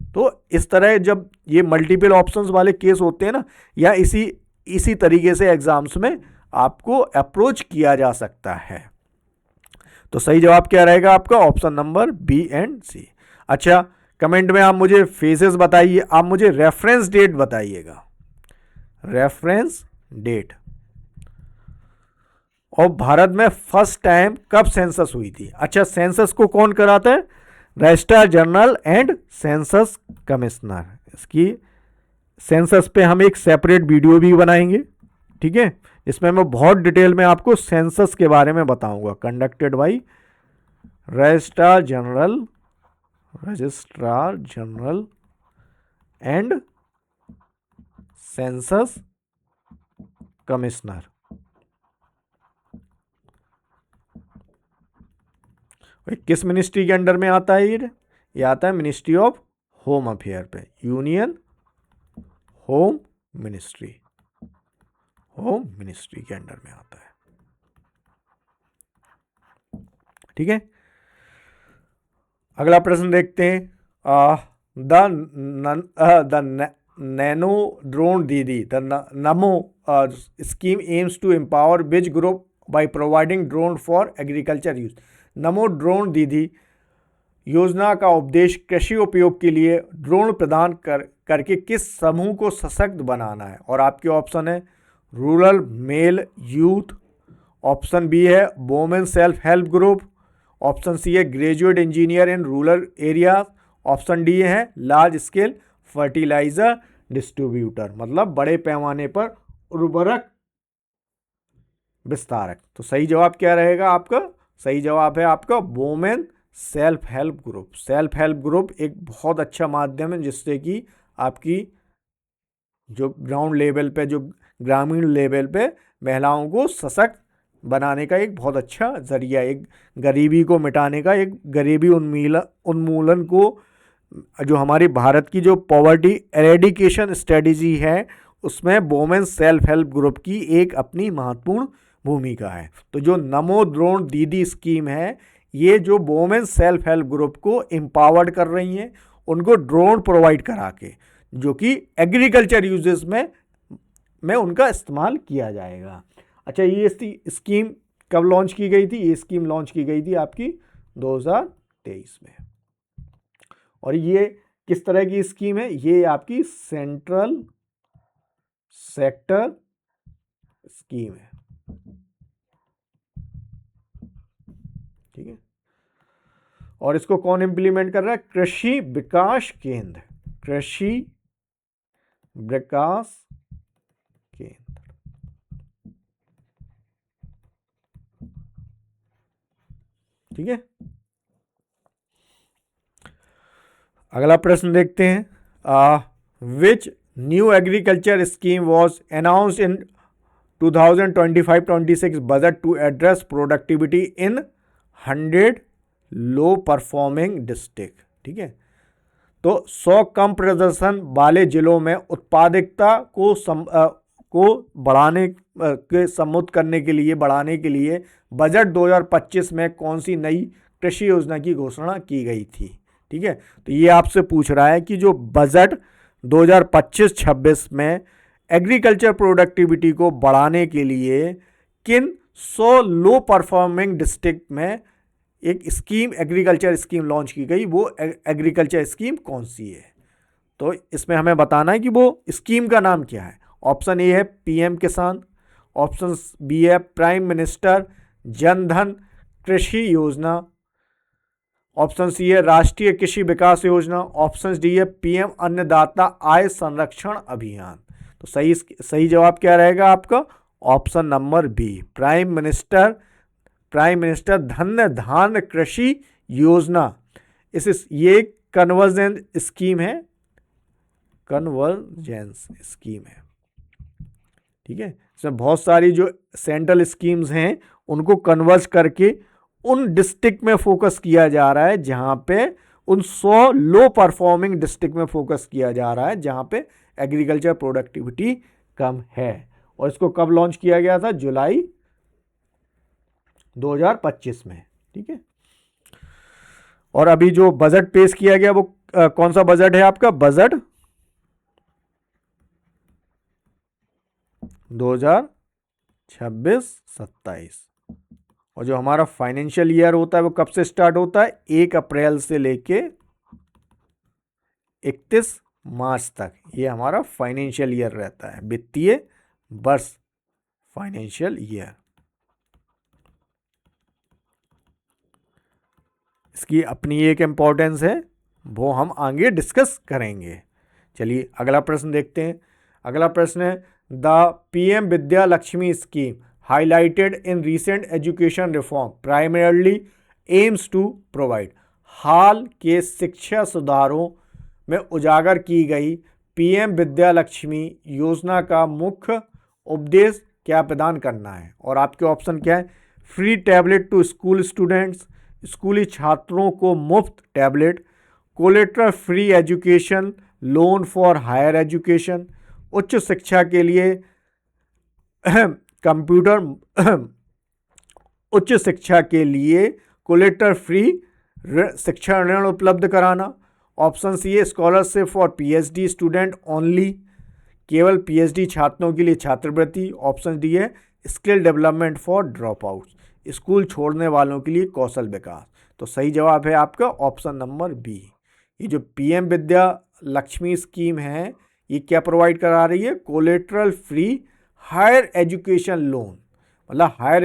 तो इस तरह जब ये मल्टीपल ऑप्शंस वाले केस होते हैं ना, या इसी तरीके से एग्जाम्स में आपको अप्रोच किया जा सकता है। तो सही जवाब क्या रहेगा आपका? Option number B and C. अच्छा, कमेंट में आप मुझे फेजेस बताइए। आप मुझे रेफरेंस डेट बताइएगा। Reference date. और भारत में फर्स्ट टाइम कब सेंसस हुई थी? अच्छा, सेंसस को कौन कराता है? Registrar general and census commissioner. इसकी सेंसस पे हम एक सेपरेट वीडियो भी बनाएंगे, ठीक है, इसमें मैं बहुत डिटेल में आपको सेंसस के बारे में बताऊंगा। Conducted by registrar general and census commissioner. किस मिनिस्ट्री के अंडर में आता है ये आता है मिनिस्ट्री ऑफ होम अफेयर पे, यूनियन होम मिनिस्ट्री के अंडर में आता है। ठीक है, अगला प्रश्न देखते हैं। The nano drone Didi, the Namo scheme aims to empower which group by providing drone for agriculture use. Namo drone Didi योजना का उद्देश्य कृषि उपयोग के लिए ड्रोन प्रदान करके किस समूह को सशक्त बनाना है? और आपके ऑप्शन है rural male youth, option B है women self help group, option C है graduate engineer in rural area, option D है लार्ज स्केल फर्टिलाइजर डिस्ट्रीब्यूटर, मतलब बड़े पैमाने पर उर्वरक विस्तारक। तो सही जवाब क्या रहेगा आपका? सही जवाब है आपका women self help group. Self help group एक बहुत अच्छा माध्यम है जिससे कि आपकी जो ग्राउंड लेवल पे, जो ग्रामीण लेवल पे महिलाओं को सशक्त बनाने का एक बहुत अच्छा जरिया, एक गरीबी को मिटाने का, एक गरीबी उन्मूलन को, जो हमारी भारत की जो पॉवर्टी एरेडिकेशन स्ट्रेटजी है उसमें वोमेन सेल्फ हेल्प ग्रुप की एक अपनी महत्वपूर्ण भूमिका है। तो जो नमो ड्रोन दीदी स्कीम है, ये जो वोमेन सेल्फ हेल्प ग्रुप को एम्पावर्ड कर रही हैं, उनको ड्रोन प्रोवाइड करा के, जो कि एग्रीकल्चर यूजेस में उनका इस्तेमाल किया जाएगा। अच्छा, ये स्कीम कब लॉन्च की गई थी? ये स्कीम लॉन्च की गई थी आपकी 2023 में। और ये किस तरह की स्कीम है? ये आपकी सेंट्रल सेक्टर स्कीम है। और इसको कौन इंप्लीमेंट कर रहा है? कृषि विकास केंद्र, कृषि विकास केंद्र। ठीक है, अगला प्रश्न देखते हैं। Which new agriculture scheme was announced in 2025-26 budget to address productivity in 100 low performing district. ठीक है, तो 100 कम प्रदर्शन वाले जिलों में उत्पादकता को बढ़ाने के सम्मुख करने के लिए बढ़ाने के लिए बजट 2025 में कौन सी नई कृषि योजना की घोषणा की गई थी? ठीक है, तो ये आपसे पूछ रहा है कि जो बजट 2025-26 में एग्रीकल्चर प्रोडक्टिविटी को बढ़ाने के लिए किन 100 लो परफॉर्मिंग डिस्ट्रिक्ट में एक स्कीम, एग्रीकल्चर स्कीम लॉन्च की गई, वो एग्रीकल्चर स्कीम कौन सी है? तो इसमें हमें बताना है कि वो स्कीम का नाम क्या है। ऑप्शन ए है पीएम किसान, ऑप्शन बी है प्राइम मिनिस्टर जन धन कृषि योजना, ऑप्शन सी है राष्ट्रीय कृषि विकास योजना, ऑप्शन डी है पीएम अन्नदाता आय संरक्षण अभियान। तो सही जवाब क्या रहेगा आपका? Option number B, prime minister Dhanya Dhan Krishi Yojana. ये कन्वर्जेंस स्कीम है, कन्वर्जेंस स्कीम है। ठीक है, इसमें बहुत सारी जो सेंट्रल स्कीम्स हैं उनको कन्वर्ज करके उन डिस्ट्रिक्ट में फोकस किया जा रहा है जहां पे उन 100 लो परफॉर्मिंग डिस्ट्रिक्ट में फोकस किया जा रहा है जहां पे एग्रीकल्चर प्रोडक्टिविटी कम है। और इसको कब लॉन्च किया गया था? जुलाई 2025 में। ठीक है, और अभी जो बजट पेश किया गया वो कौन सा बजट है आपका? बजट 2026-27। और जो हमारा फाइनेंशियल ईयर होता है वो कब से स्टार्ट होता है? 1 अप्रैल से लेके 31 मार्च तक ये हमारा फाइनेंशियल ईयर रहता है, वित्तीय वर्ष, फाइनेंशियल ईयर। इसकी अपनी एक इंपॉर्टेंस है, वो हम आगे डिस्कस करेंगे। चलिए अगला प्रश्न देखते हैं। अगला प्रश्न है the PM Vidya Lakshmi scheme highlighted in recent education reform primarily aims to provide। हाल के शिक्षा सुधारों में उजागर की गई पीएम विद्या लक्ष्मी योजना का मुख्य उद्देश्य क्या प्रदान करना है? और आपके ऑप्शन क्या है? Free tablet to school students, स्कूली छात्रों को मुफ्त tablet, collateral free education loan for higher education, उच्च शिक्षा के लिए उच्च शिक्षा के लिए कोलेटर फ्री शिक्षा ऋण उपलब्ध कराना, ऑप्शन सी है scholarship for PhD student only, केवल पीएचडी छात्रों के लिए छात्रवृत्ति, ऑप्शन डी है skill development for drop out, school छोड़ने वालों के लिए कौशल विकास। तो सही जवाब है आपका ऑप्शन नंबर बी। ये जो पीएम विद्या लक्ष्मी स्कीम है ये क्या प्रोवाइड करा रही है? Collateral free higher education loan, मतलब हायर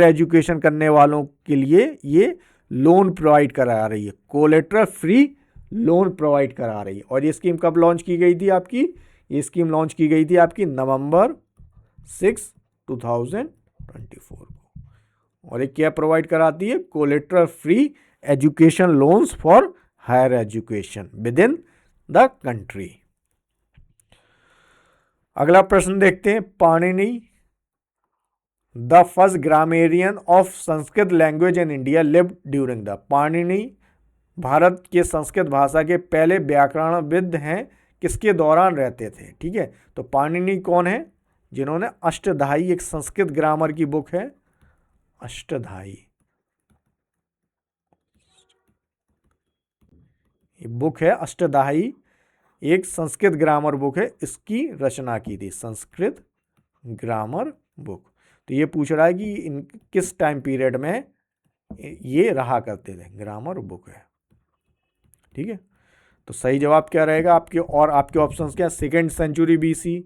एजुकेशन करने वालों के लिए ये लोन प्रोवाइड करा रही है, कोलेट्रल फ्री लोन प्रोवाइड करा रही है। और ये स्कीम कब लॉन्च की गई थी आपकी? ये स्कीम लॉन्च की गई थी आपकी नवंबर 6, 2024 को। और ये क्या प्रोवाइड कराती है? Collateral free education loans for higher education within the country. अगला प्रश्न देखते हैं। Panini the first grammarian of Sanskrit language in India lived during the. Panini Bharat के संस्कृत भाषा के पहले व्याकरणविद हैं, किसके दौरान रहते थे? ठीक है, तो पाणिनि कौन है? जिन्होंने अष्टधाई, एक संस्कृत ग्रामर की बुक है अष्टधाई, ये बुक है अष्टधाई, एक संस्कृत ग्रामर बुक है, इसकी रचना की थी, संस्कृत ग्रामर बुक। तो ये पूछ रहा है कि इन किस टाइम पीरियड में ये रहा करते थे, ग्रामर बुक है। ठीक है, तो सही जवाब क्या रहेगा आपके? और आपके ऑप्शंस क्या? 2nd century BC,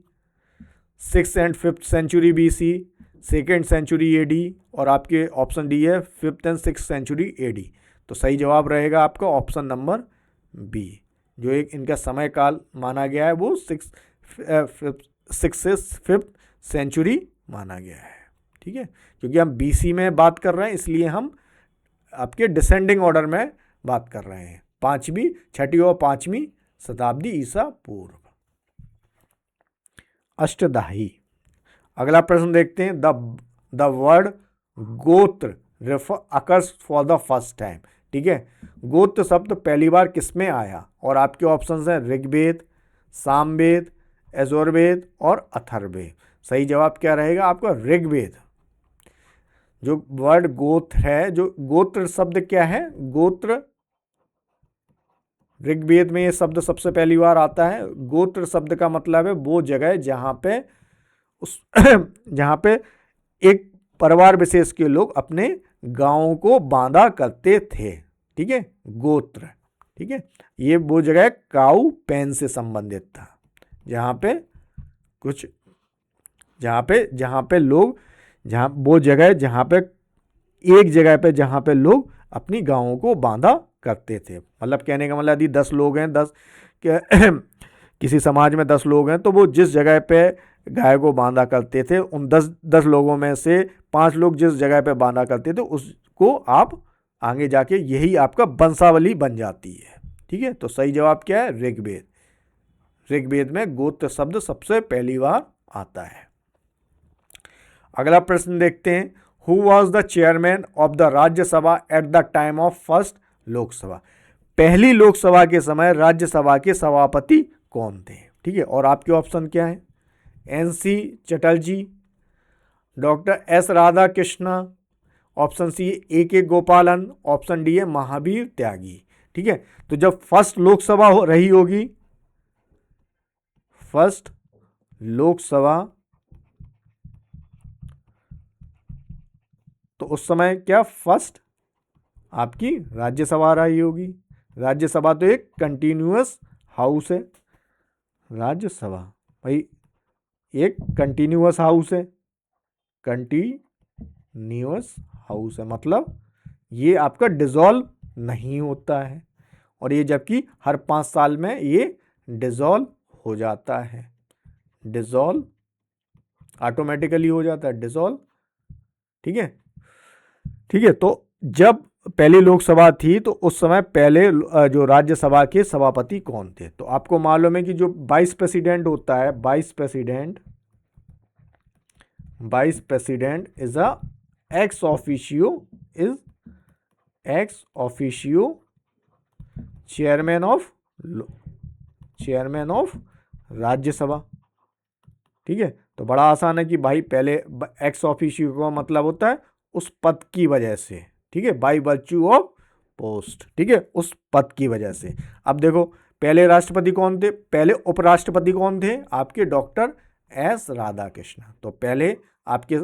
6th and 5th century BC, 2nd century AD, और आपके ऑप्शन डी है 5th and 6th century AD. तो सही जवाब रहेगा आपका ऑप्शन नंबर बी। जो एक इनका समय काल माना गया है वो 6 से 5th सेंचुरी माना गया है। ठीक है, क्योंकि हम बीसी में बात कर रहे हैं इसलिए हम आपके डिसेंडिंग ऑर्डर में बात कर रहे हैं। छठी और 5वीं शताब्दी ईसा पूर्व। अष्टदाही। अगला प्रश्न देखते हैं। द वर्ड गोत्र occurs for the first time. ठीक है, गोत्र शब्द पहली बार किसमें आया? और आपके ऑप्शंस हैं ऋग्वेद, सामवेद, यजुर्वेद और अथर्ववेद। सही जवाब क्या रहेगा आपका? ऋग्वेद। जो वर्ड गोत्र है, जो गोत्र शब्द क्या है? गोत्र ऋग्वेद में ये शब्द सबसे पहली बार आता है। गोत्र शब्द का मतलब है वो जगह जहां पे जहां पे एक परिवार विशेष के लोग अपने गांवों को बांधा करते थे। ठीक है, गोत्र। ठीक है, ये वो जगह काऊ पेन से संबंधित था, जहां पे लोग, वो जगह जहां पे एक जगह पे जहां पे लोग अपनी गांवों को बांधा करते थे। मतलब कहने का मतलब यदि 10 लोग हैं, 10 किसी समाज में 10 लोग हैं, तो वो जिस जगह पे गाय को बांधा करते थे, उन 10 लोगों में से 5 लोग जिस जगह पे बांधा करते थे उसको आप आगे जाके यही आपका वंशावली बन जाती है। ठीक है, तो सही जवाब क्या है? ऋग्वेद। ऋग्वेद में गोत्र शब्द सबसे पहली बार आता है। अगला प्रश्न देखते हैं। Who was the chairman of the Rajya Sabha at the time of first Lok Sabha? पहली लोकसभा के समय राज्यसभा के सभापति कौन थे? ठीक है, और आपके ऑप्शन क्या है? NC Chatterjee, doctor S Radhakrishna, option C AK Gopalan, option D है महावीर त्यागी। ठीक है, तो जब फर्स्ट लोकसभा रही होगी, फर्स्ट लोकसभा, तो उस समय क्या फर्स्ट आपकी राज्यसभा रही होगी। राज्यसभा तो एक कंटिन्यूअस हाउस है। राज्यसभा भाई एक कंटिन्यूअस हाउस है। कंटिन्यूअस हाउस है मतलब ये आपका डिसॉल्व नहीं होता है, और ये जबकि हर 5 साल में ये डिसॉल्व हो जाता है। डिसॉल्व ऑटोमेटिकली हो जाता है, डिसॉल्व। ठीक है, ठीक है, तो जब पहली लोकसभा थी तो उस समय पहले जो राज्यसभा के सभापति कौन थे? तो आपको मालूम है कि जो वाइस प्रेसिडेंट होता है, vice president is ex officio chairman of Rajya Sabha. ठीक है, तो बड़ा आसान है कि भाई पहले एक्स ऑफिशियो का मतलब होता है उस पद की वजह से। ठीक है, बाय वर्च्यू ऑफ पोस्ट। ठीक है, उस पद की वजह से। अब देखो पहले राष्ट्रपति कौन थे? पहले उपराष्ट्रपति कौन थे? आपके डॉक्टर S राधाकृष्ण। तो पहले आपके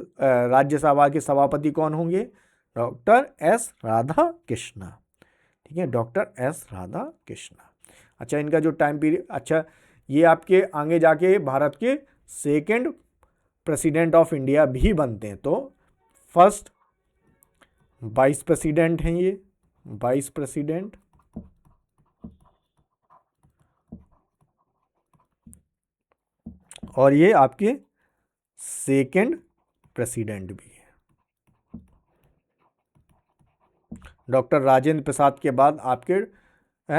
राज्यसभा के सभापति कौन होंगे? Doctor S Radhakrishna. ठीक है, डॉक्टर S राधाकृष्ण। अच्छा, इनका जो टाइम पीरियड, अच्छा ये आपके आगे जाके भारत के सेकेंड प्रेसिडेंट ऑफ इंडिया भी बनते हैं। तो फर्स्ट वाइस प्रेसिडेंट हैं ये, वाइस प्रेसिडेंट, और ये आपके सेकेंड प्रेसिडेंट भी है। डॉक्टर राजेंद्र प्रसाद के बाद आपके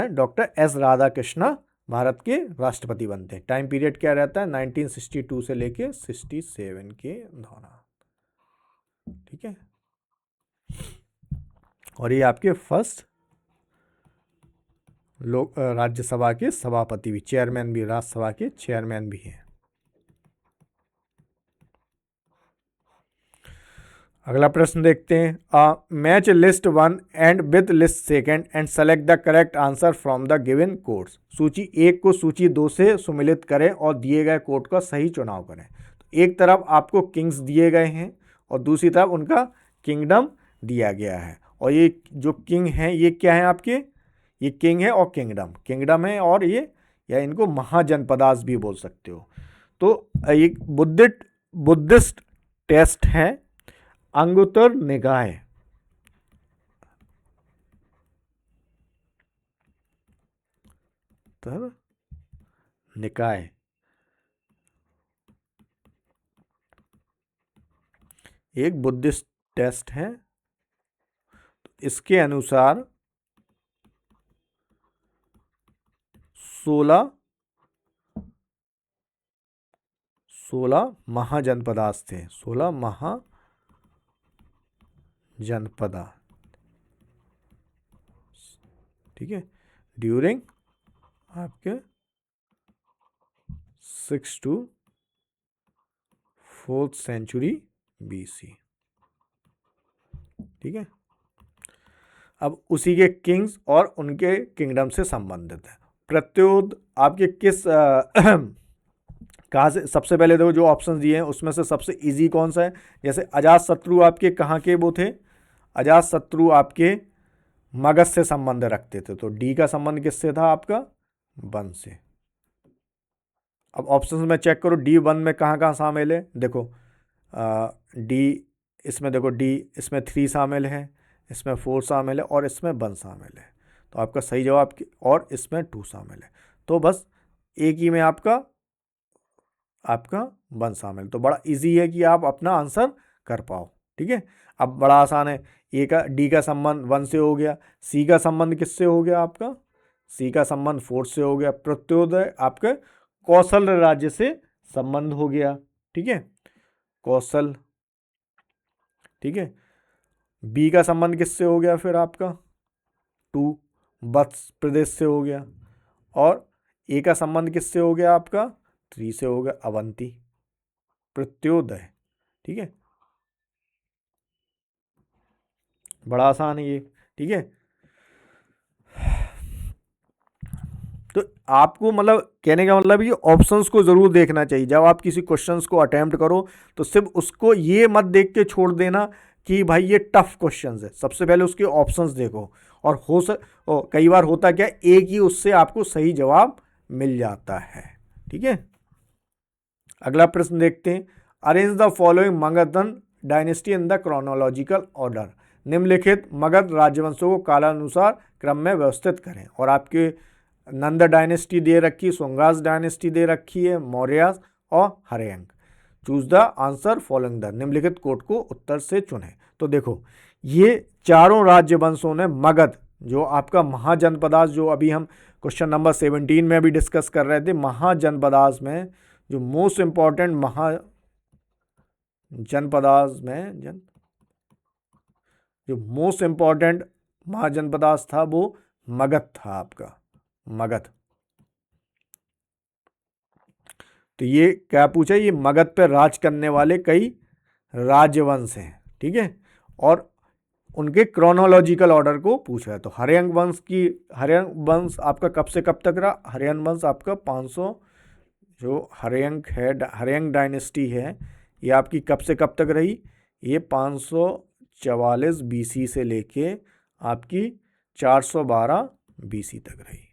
डॉक्टर S राधाकृष्ण भारत के राष्ट्रपति बनते हैं। टाइम पीरियड क्या रहता है? 1962 से लेके 67 के दौरान। ठीक है, और ये आपके फर्स्ट राज्यसभा के सभापति भी, चेयरमैन भी, राज्यसभा के चेयरमैन भी हैं। अगला प्रश्न देखते हैं। Match list 1 and with list second and select the correct answer from the given codes. सूची 1 को सूची 2 से सुमिलित करें और दिए गए कोड का सही चुनाव करें। तो एक तरफ आपको किंग्स दिए गए हैं और दूसरी तरफ उनका किंगडम दिया गया है। और ये जो किंग हैं ये क्या है आपके? ये किंग है और किंगडम है, और ये या इनको महाजनपदास भी बोल सकते हो। तो एक बुद्धिस्ट टेस्ट है अंगुत्तर निकाय। अंतर निकाय एक बुद्धिस्ट टेस्ट है। इसके अनुसार 16 महाजनपदास थे, 16 महाजनपदा, ठीक है, ड्यूरिंग आपके 6 to 4th सेंचुरी BC, ठीक है। अब उसी के किंग्स और उनके किंगडम से संबंधित है। प्रत्युत आपके किस कहाँ से, सबसे पहले देखो जो ऑप्शंस दिए हैं उसमें से सबसे इजी कौन सा है। जैसे अजातशत्रु आपके कहाँ के वो थे, अजातशत्रु आपके मगध से संबंध रखते थे, तो डी का संबंध किससे था आपका, वन से। अब ऑप्शंस में चेक करो डी वन में कहाँ कहाँ शामिल है, देखो डी, इसमें देखो डी, इसमें 3 शामिल है, इसमें 4 शामिल है और इसमें 1 शामिल है, तो आपका सही जवाब और इसमें 2 शामिल है, तो बस एक ही में आपका 1 शामिल, तो बड़ा इजी है कि आप अपना आंसर कर पाओ, ठीक है। अब बड़ा आसान है, ए का डी का संबंध 1 से हो गया, सी का संबंध किससे हो गया आपका, सी का संबंध 4 से हो गया, प्रत्योदय आपके कौशल राज्य से संबंध हो गया, ठीक है, कौशल, ठीक है। बी का संबंध किससे हो गया फिर आपका 2 वत्स प्रदेश से हो गया, और ए का संबंध किससे हो गया आपका 3 से हो गया, अवंती, प्रत्योदय, ठीक है, बड़ा आसान है ये, ठीक है। तो आपको मतलब कहने का मतलब ये ऑप्शंस को जरूर देखना चाहिए जब आप किसी क्वेश्चंस को अटेम्प्ट करो, तो सिर्फ उसको ये मत देख के छोड़ देना कि भाई ये टफ क्वेश्चंस है, सबसे पहले उसके ऑप्शंस देखो, और कई बार होता क्या एक ही उससे आपको सही जवाब मिल जाता है, ठीक है। अगला प्रश्न देखते हैं, arrange the following Magadhan dynasty in the chronological order, निम्नलिखित मगध राजवंशों को कालानुसार क्रम में व्यवस्थित करें, और आपके नंद डायनेस्टी दे रखी है, सोंगास डायनेस्टी दे रखी है, मौर्यास और Haryanka. Choose the answer following the, निम्नलिखित कोड को उत्तर से चुनें। तो देखो ये चारों राज्य वंशों ने मगध जो आपका महाजनपदास, जो अभी हम क्वेश्चन नंबर 17 में भी डिस्कस कर रहे थे, महाजनपदास में जो मोस्ट इंपॉर्टेंट महाजनपदास में जो मोस्ट इंपॉर्टेंट महाजनपदास था वो मगध था आपका, मगध। तो ये क्या पूछा, ये मगध पर राज करने वाले कई राजवंश हैं, ठीक है, और उनके क्रोनोलॉजिकल ऑर्डर को पूछा है। तो हर्यंक वंश आपका कब से कब तक रहा, हर्यंक वंश आपका 500, जो हर्यंक है, हर्यंक डायनेस्टी है, ये आपकी कब से कब तक रही, ये 544 BC से लेके आपकी 412 BC तक रही।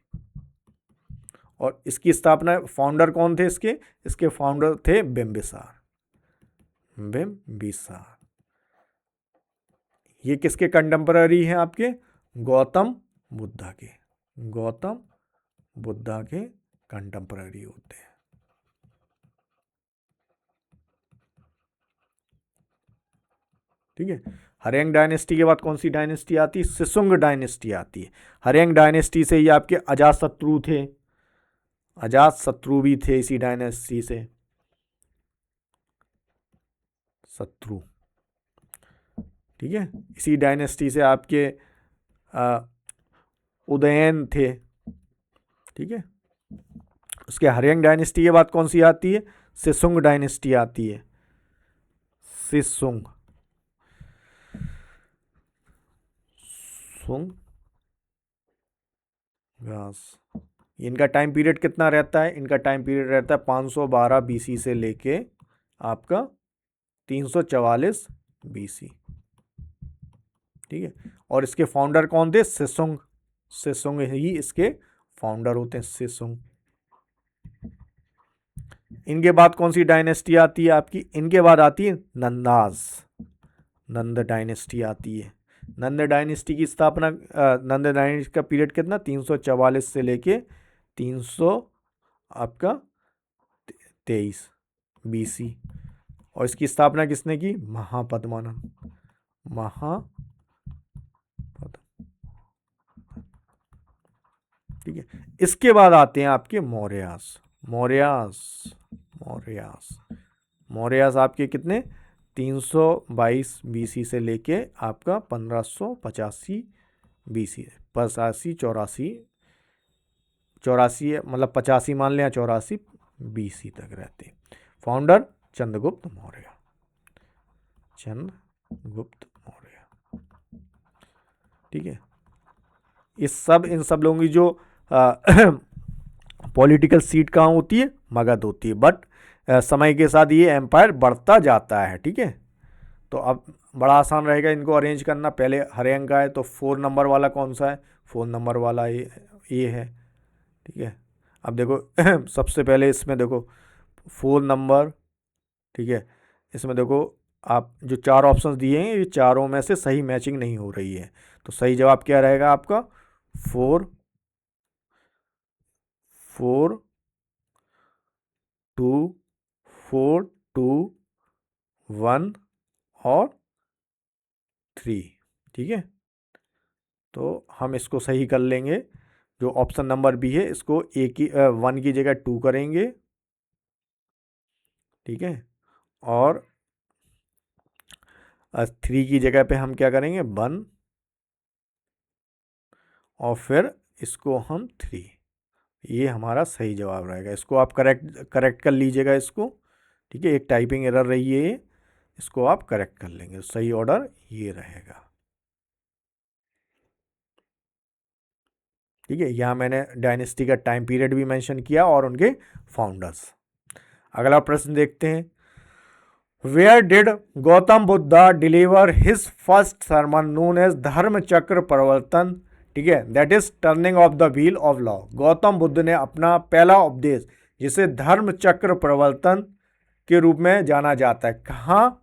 और इसकी स्थापना, फाउंडर कौन थे इसके फाउंडर थे बिंबिसार। ये किसके कंटेम्पररी हैं आपके, गौतम बुद्धा के कंटेम्पररी होते हैं, ठीक है। हर्यंक डायनेस्टी के बाद कौन सी डायनेस्टी आती है, शिशुंग डायनेस्टी आती है। हर्यंक डायनेस्टी से ही आपके अजातशत्रु थे, अजातशत्रु भी थे इसी डायनेस्टी से, शत्रु, ठीक है। इसी डायनेस्टी से आपके उदयन थे, ठीक है। उसके हर्यंक डायनेस्टी के बाद कौन सी आती है, शिशुंग डायनेस्टी आती है, शिशुंग, इनका टाइम पीरियड कितना रहता है, इनका टाइम पीरियड रहता है 512 BC से लेके आपका 344 BC, ठीक है। और इसके फाउंडर कौन थे, शिशुंग ही इसके फाउंडर होते हैं, शिशुंग। इनके बाद कौन सी डायनेस्टी आती है आपकी, इनके बाद आती है नंद डायनेस्टी आती है। नंद डायनेस्टी की स्थापना, नंद डायनेस्टी का पीरियड कितना, 344 से लेके 300 आपका 23 BC। और इसकी स्थापना किसने की? महापद्मानंद। ठीक है। इसके बाद आते हैं आपके मौर्यास। मौर्यास आपके कितने? 322 BC से लेके आपका 1585 BC, 84 मतलब 85 मान लें, 84 BC तक रहते। फाउंडर चंद्रगुप्त मौर्य। ठीक है। इन सब लोगों की जो पॉलिटिकल सीट कहाँ होती है? मगध होती है। बट समय के साथ ये एम्पायर बढ़ता जाता है। ठीक है। तो अब बड़ा आसान रहेगा इनको अरेंज करना। पहले हरे अंक आए तो 4 नंबर वाला कौन सा है? 4 नंबर वाला ये है। ठीक है। अब देखो सबसे पहले इसमें देखो 4 नंबर। ठीक है। इसमें देखो आप जो 4 ऑप्शंस दिए हैं, ये चारों में से सही मैचिंग नहीं हो रही है। तो सही जवाब क्या रहेगा आपका? 4 4 2 4 2 1 और 3। ठीक है। तो हम इसको सही कर लेंगे। जो ऑप्शन नंबर बी है, इसको 1 की जगह 2 करेंगे। ठीक है। और 3 की जगह पे हम क्या करेंगे? 1 और फिर इसको हम 3। ये हमारा सही जवाब रहेगा। इसको आप करेक्ट कर लीजिएगा इसको। ठीक है। एक टाइपिंग एरर रही है ये, इसको आप करेक्ट कर लेंगे। सही ऑर्डर ये रहेगा। ठीक है। यहाँ मैंने डायनेस्टी का टाइम पीरियड भी मेंशन किया और उनके फाउंडर्स। अगला प्रश्न देखते हैं। Where did Gautam Buddha deliver his first sermon known as Dharma Chakra Pravartan? ठीक है, that is turning of the wheel of law. Gautam Buddha ने अपना पहला उपदेश, जिसे धर्म चक्र प्रवर्तन के रूप में जाना जाता है, कहाँ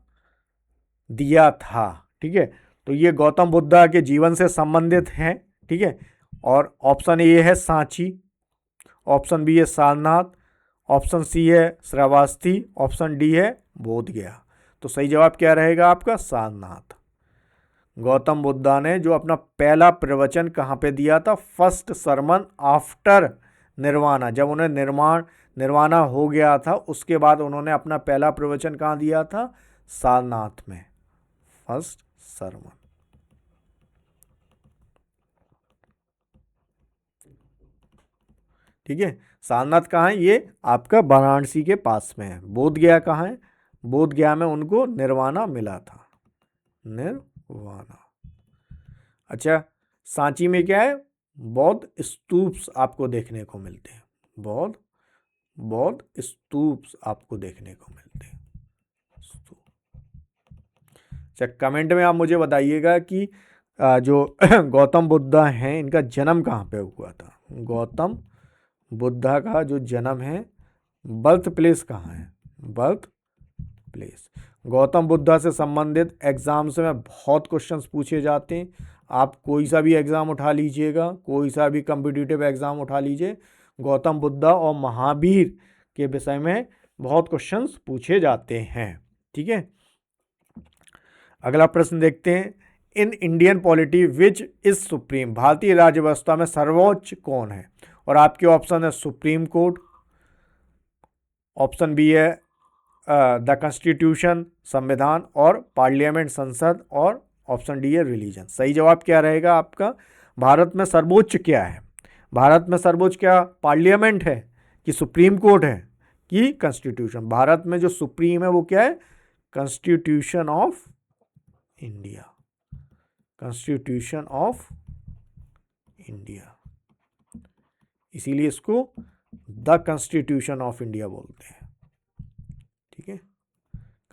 दिया था? ठीक है। तो ये गौतम बुद्धा के जीवन से संबंधित है। ठीक है। और ऑप्शन ए है सांची, ऑप्शन बी है सारनाथ, ऑप्शन सी है श्रावस्ती, ऑप्शन डी है बोधगया। तो सही जवाब क्या रहेगा आपका? सारनाथ। गौतम बुद्धा ने जो अपना पहला प्रवचन कहाँ पे दिया था? First sermon after nirvana. जब उन्हें निर्वाणा हो गया था, उसके बाद उन्होंने अपना पहला प्रवचन कहाँ दिया था? सारनाथ में। First sermon. ठीक है। सारनाथ कहाँ है? ये आपका वाराणसी के पास में है। बोधगया कहाँ है? बोधगया में उनको निर्वाणा मिला था। निर्वाणा। अच्छा, सांची में क्या है? बौद्ध स्तूप्स आपको देखने को मिलते हैं। बौद्ध स्तूप्स आपको देखने को मिलते हैं। अच्छा, कमेंट में आप मुझे बताइएगा कि जो गौतम बुद्धा हैं, इनका जन्म कहाँ पे हुआ था? गौतम बुद्धा का जो जन्म है, बर्थ प्लेस कहाँ है? Birth place. गौतम बुद्धा से संबंधित एग्जाम्स में बहुत क्वेश्चंस पूछे जाते हैं। आप कोई सा भी एग्ज़ाम उठा लीजिएगा, कोई सा भी कम्पिटिटिव एग्ज़ाम उठा लीजिए, गौतम बुद्धा और महावीर के विषय में बहुत क्वेश्चंस पूछे जाते हैं। ठीक है। अगला प्रश्न देखते हैं। In Indian polity which is supreme? भारतीय राज्य व्यवस्था में सर्वोच्च कौन है? और आपके ऑप्शन है सुप्रीम कोर्ट, ऑप्शन बी है द कॉन्स्टिट्यूशन संविधान, और पार्लियामेंट संसद, और ऑप्शन डी है रिलीजन। सही जवाब क्या रहेगा आपका? भारत में सर्वोच्च क्या है? भारत में सर्वोच्च क्या पार्लियामेंट है कि सुप्रीम कोर्ट है कि कॉन्स्टिट्यूशन? भारत में जो सुप्रीम है वो क्या है? Constitution of India. Constitution of India. इसीलिए इसको द कॉन्स्टिट्यूशन ऑफ इंडिया बोलते हैं। ठीक है।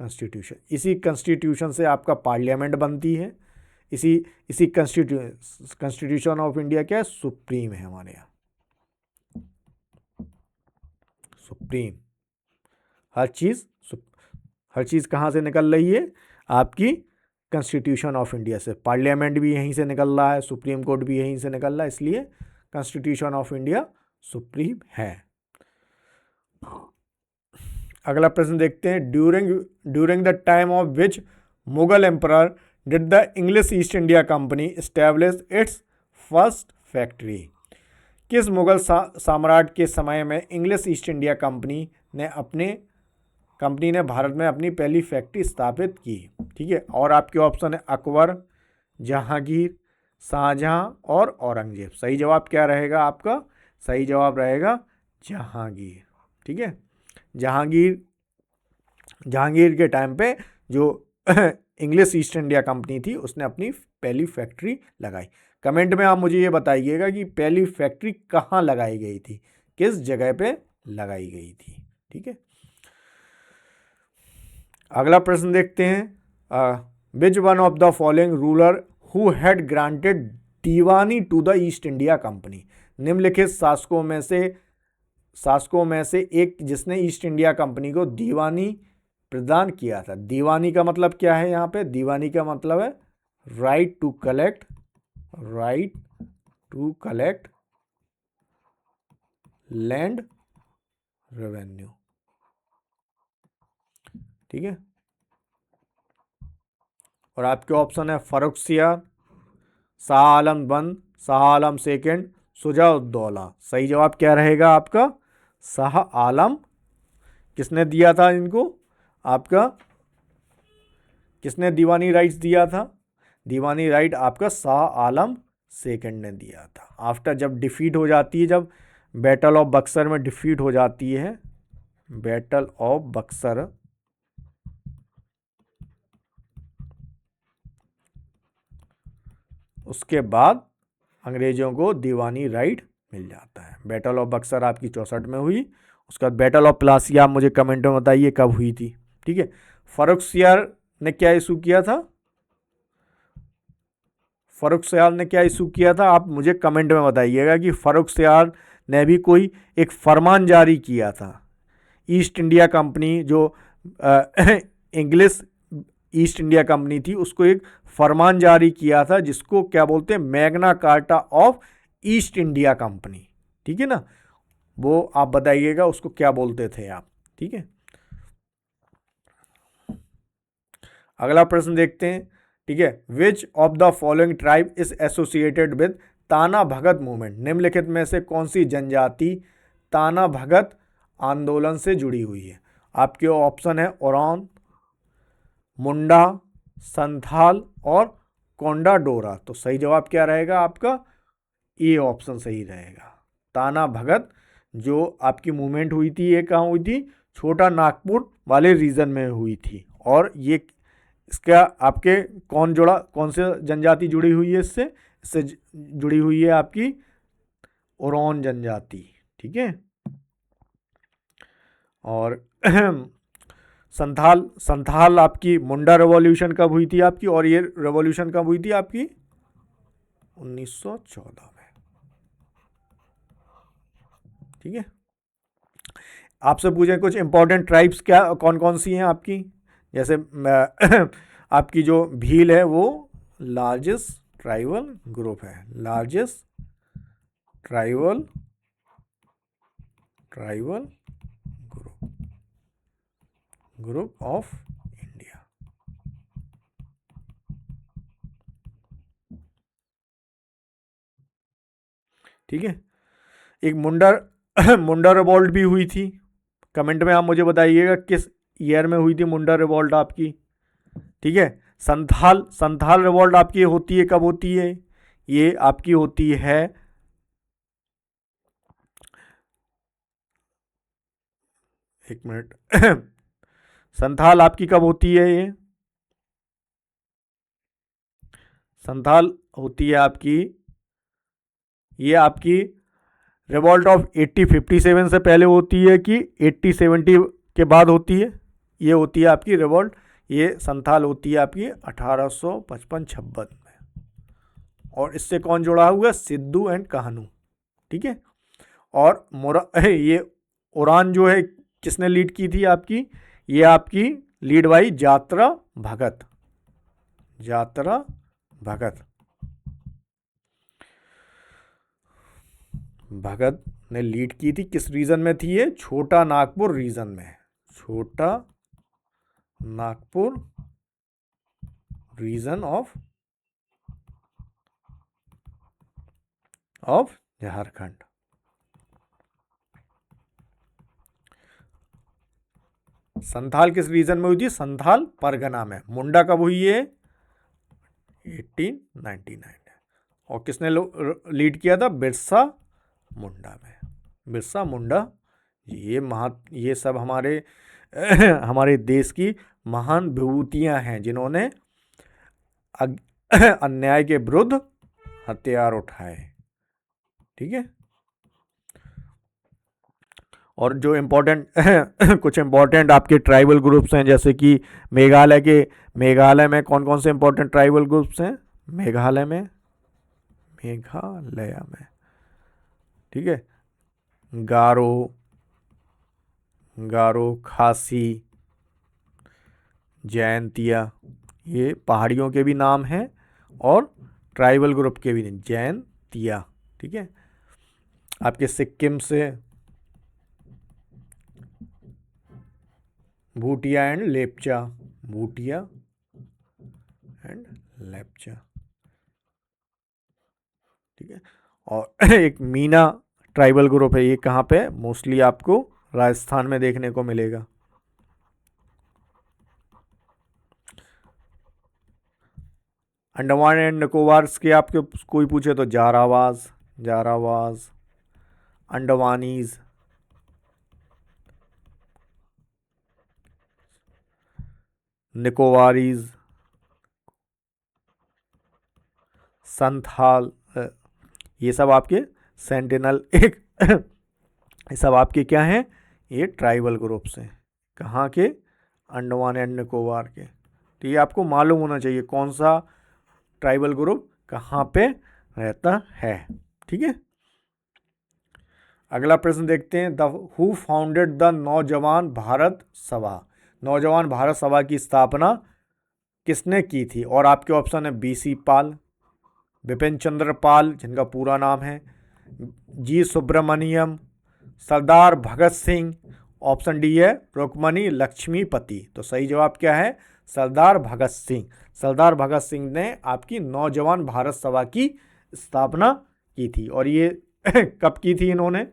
कॉन्स्टिट्यूशन, इसी कॉन्स्टिट्यूशन से आपका पार्लियामेंट बनती है। इसी कॉन्स्टिट्यूशन ऑफ इंडिया क्या है? सुप्रीम है हमारे यहाँ। सुप्रीम। हर चीज़ कहाँ से निकल रही है? आपकी कॉन्स्टिट्यूशन ऑफ इंडिया से। पार्लियामेंट भी यहीं से निकल रहा है, सुप्रीम कोर्ट भी यहीं से निकल रहा है, इसलिए कॉन्स्टिट्यूशन ऑफ इंडिया सुप्रीम है। अगला प्रश्न देखते हैं, during the time of which Mughal emperor did the English east India company establish it's first factory. किस मुगल साम्राट के समय में इंग्लिश ईस्ट इंडिया कंपनी ने भारत में अपनी पहली फैक्ट्री स्थापित की। ठीक है, और आपके ऑप्शन है अकबर, जहांगीर, शाहजहां और औरंगजेब। सही जवाब क्या रहेगा आपका? सही जवाब रहेगा जहांगीर। ठीक है, जहांगीर के टाइम पे जो इंग्लिश ईस्ट इंडिया कंपनी थी उसने अपनी पहली फैक्ट्री लगाई। कमेंट में आप मुझे ये बताइएगा कि पहली फैक्ट्री कहाँ लगाई गई थी, किस जगह पे लगाई गई थी। ठीक है, अगला प्रश्न देखते हैं, which one of the following ruler who had granted diwani to the East India Company. निम्नलिखित शासकों में से एक जिसने ईस्ट इंडिया कंपनी को दीवानी प्रदान किया था। दीवानी का मतलब क्या है? यहाँ पे दीवानी का मतलब है right to collect land revenue. ठीक है, और आपके ऑप्शन है फर्रुखसियार, शाह आलम वन, शाह आलम सेकेंड, शुजा-उद-दौला। सही जवाब क्या रहेगा आपका? शाह आलम। किसने दिया था इनको? आपका किसने दीवानी राइट्स दिया था? दीवानी राइट आपका शाह आलम सेकंड ने दिया था। आफ्टर जब डिफीट हो जाती है, जब बैटल ऑफ बक्सर में डिफीट हो जाती है, बैटल ऑफ बक्सर, उसके बाद अंग्रेजों को दीवानी राइट मिल जाता है। बैटल ऑफ बक्सर आपकी 64 में हुई। उसके बाद बैटल ऑफ प्लासी आप मुझे कमेंट में बताइए कब हुई थी। ठीक है, फर्रुखसियार ने क्या इशू किया था? फर्रुखसियार ने क्या इशू किया था? आप मुझे कमेंट में बताइएगा कि फर्रुखसियार ने भी कोई एक फरमान जारी किया था। ईस्ट इंडिया कंपनी जो इंग्लिश ईस्ट इंडिया कंपनी थी उसको एक फरमान जारी किया था जिसको क्या बोलते हैं? Magna carta of east India company. ठीक है ना, वो आप बताइएगा उसको क्या बोलते थे आप। ठीक है, अगला प्रश्न देखते हैं। ठीक है, विच of the following tribe is associated with ताना भगत मूवमेंट। निम्नलिखित में से कौन सी जनजाति ताना भगत आंदोलन से जुड़ी हुई है? आपके ऑप्शन है ओरान, मुंडा, संथाल और कोंडा डोरा। तो सही जवाब क्या रहेगा आपका? ए ऑप्शन सही रहेगा। ताना भगत जो आपकी मूवमेंट हुई थी, ये कहाँ हुई थी? छोटा नागपुर वाले रीजन में हुई थी। और ये इसका आपके कौन से जनजाति जुड़ी हुई है इससे जुड़ी हुई है आपकी ओरान जनजाति। ठीक है, और संथाल आपकी मुंडा रेवोल्यूशन कब हुई थी आपकी? और ये रेवोल्यूशन कब हुई थी आपकी? 1914 में। ठीक है, आपसे पूछे कुछ इंपॉर्टेंट ट्राइब्स क्या कौन कौन सी हैं आपकी? जैसे आपकी जो भील है वो लार्जेस्ट ट्राइबल ग्रुप है, largest tribal group of India. ठीक है, एक मुंडा रिवॉल्ट भी हुई थी। कमेंट में आप मुझे बताइएगा किस ईयर में हुई थी मुंडा रिवॉल्ट आपकी। ठीक है, संथाल रिवॉल्ट आपकी होती है कब होती है? ये आपकी होती है एक मिनट संथाल आपकी कब होती है? संथाल होती है आपकी, ये आपकी रिवॉल्ट ऑफ 1857 से पहले होती है कि 1870 के बाद होती है? ये होती है आपकी रिवॉल्ट, ये संथाल होती है आपकी 1855-56 में। और इससे कौन जुड़ा हुआ? सिद्धू एंड कान्हू। ठीक है, और ये उड़ान जो है किसने लीड की थी आपकी? ये आपकी लीड बाई यात्रा भगत। भगत ने लीड की थी, किस रीजन में थी ये? छोटा नागपुर रीजन में, छोटा नागपुर रीजन ऑफ झारखंड। संथाल किस रीजन में हुई थी? संथाल परगना में। मुंडा कब हुई है? 1899। और किसने लीड किया था? बिरसा मुंडा में। बिरसा मुंडा, ये सब हमारे हमारे देश की महान विभूतियां हैं जिन्होंने अन्याय के विरुद्ध हथियार उठाए। ठीक है। और जो इम्पोर्टेंट कुछ इम्पोर्टेंट आपके ट्राइबल ग्रुप्स हैं, जैसे कि मेघालय में कौन कौन से इम्पोर्टेंट ट्राइबल ग्रुप्स हैं? मेघालय में, ठीक है, गारो, खासी, जैंतिया, ये पहाड़ियों के भी नाम हैं और ट्राइबल ग्रुप के भी नहीं, जैंतिया। ठीक है। आपके सिक्किम से भूटिया एंड लेप्चा, ठीक है। और एक मीना ट्राइबल ग्रुप है, ये कहाँ पे? मोस्टली आपको राजस्थान में देखने को मिलेगा। अंडमान एंड निकोबार के आपके कोई पूछे तो जारावाज, अंडवानीज, निकोबारीज, संथाल, ये सब आपके सेंटिनल ये सब आपके क्या हैं? ये ट्राइबल ग्रुप्स हैं। कहाँ के? अंडमान एंड निकोबार के। तो ये आपको मालूम होना चाहिए कौन सा ट्राइबल ग्रुप कहाँ पे रहता है। ठीक है। अगला प्रश्न देखते हैं। हु फाउंडेड द नौजवान भारत सभा? नौजवान भारत सभा की स्थापना किसने की थी? और आपके ऑप्शन है BC पाल, बिपिन चंद्र पाल जिनका पूरा नाम है, जी सुब्रमण्यम, सरदार भगत सिंह, ऑप्शन डी है रुक्मणी लक्ष्मीपति। तो सही जवाब क्या है? सरदार भगत सिंह। सरदार भगत सिंह ने आपकी नौजवान भारत सभा की स्थापना की थी। और ये कब की थी इन्होंने?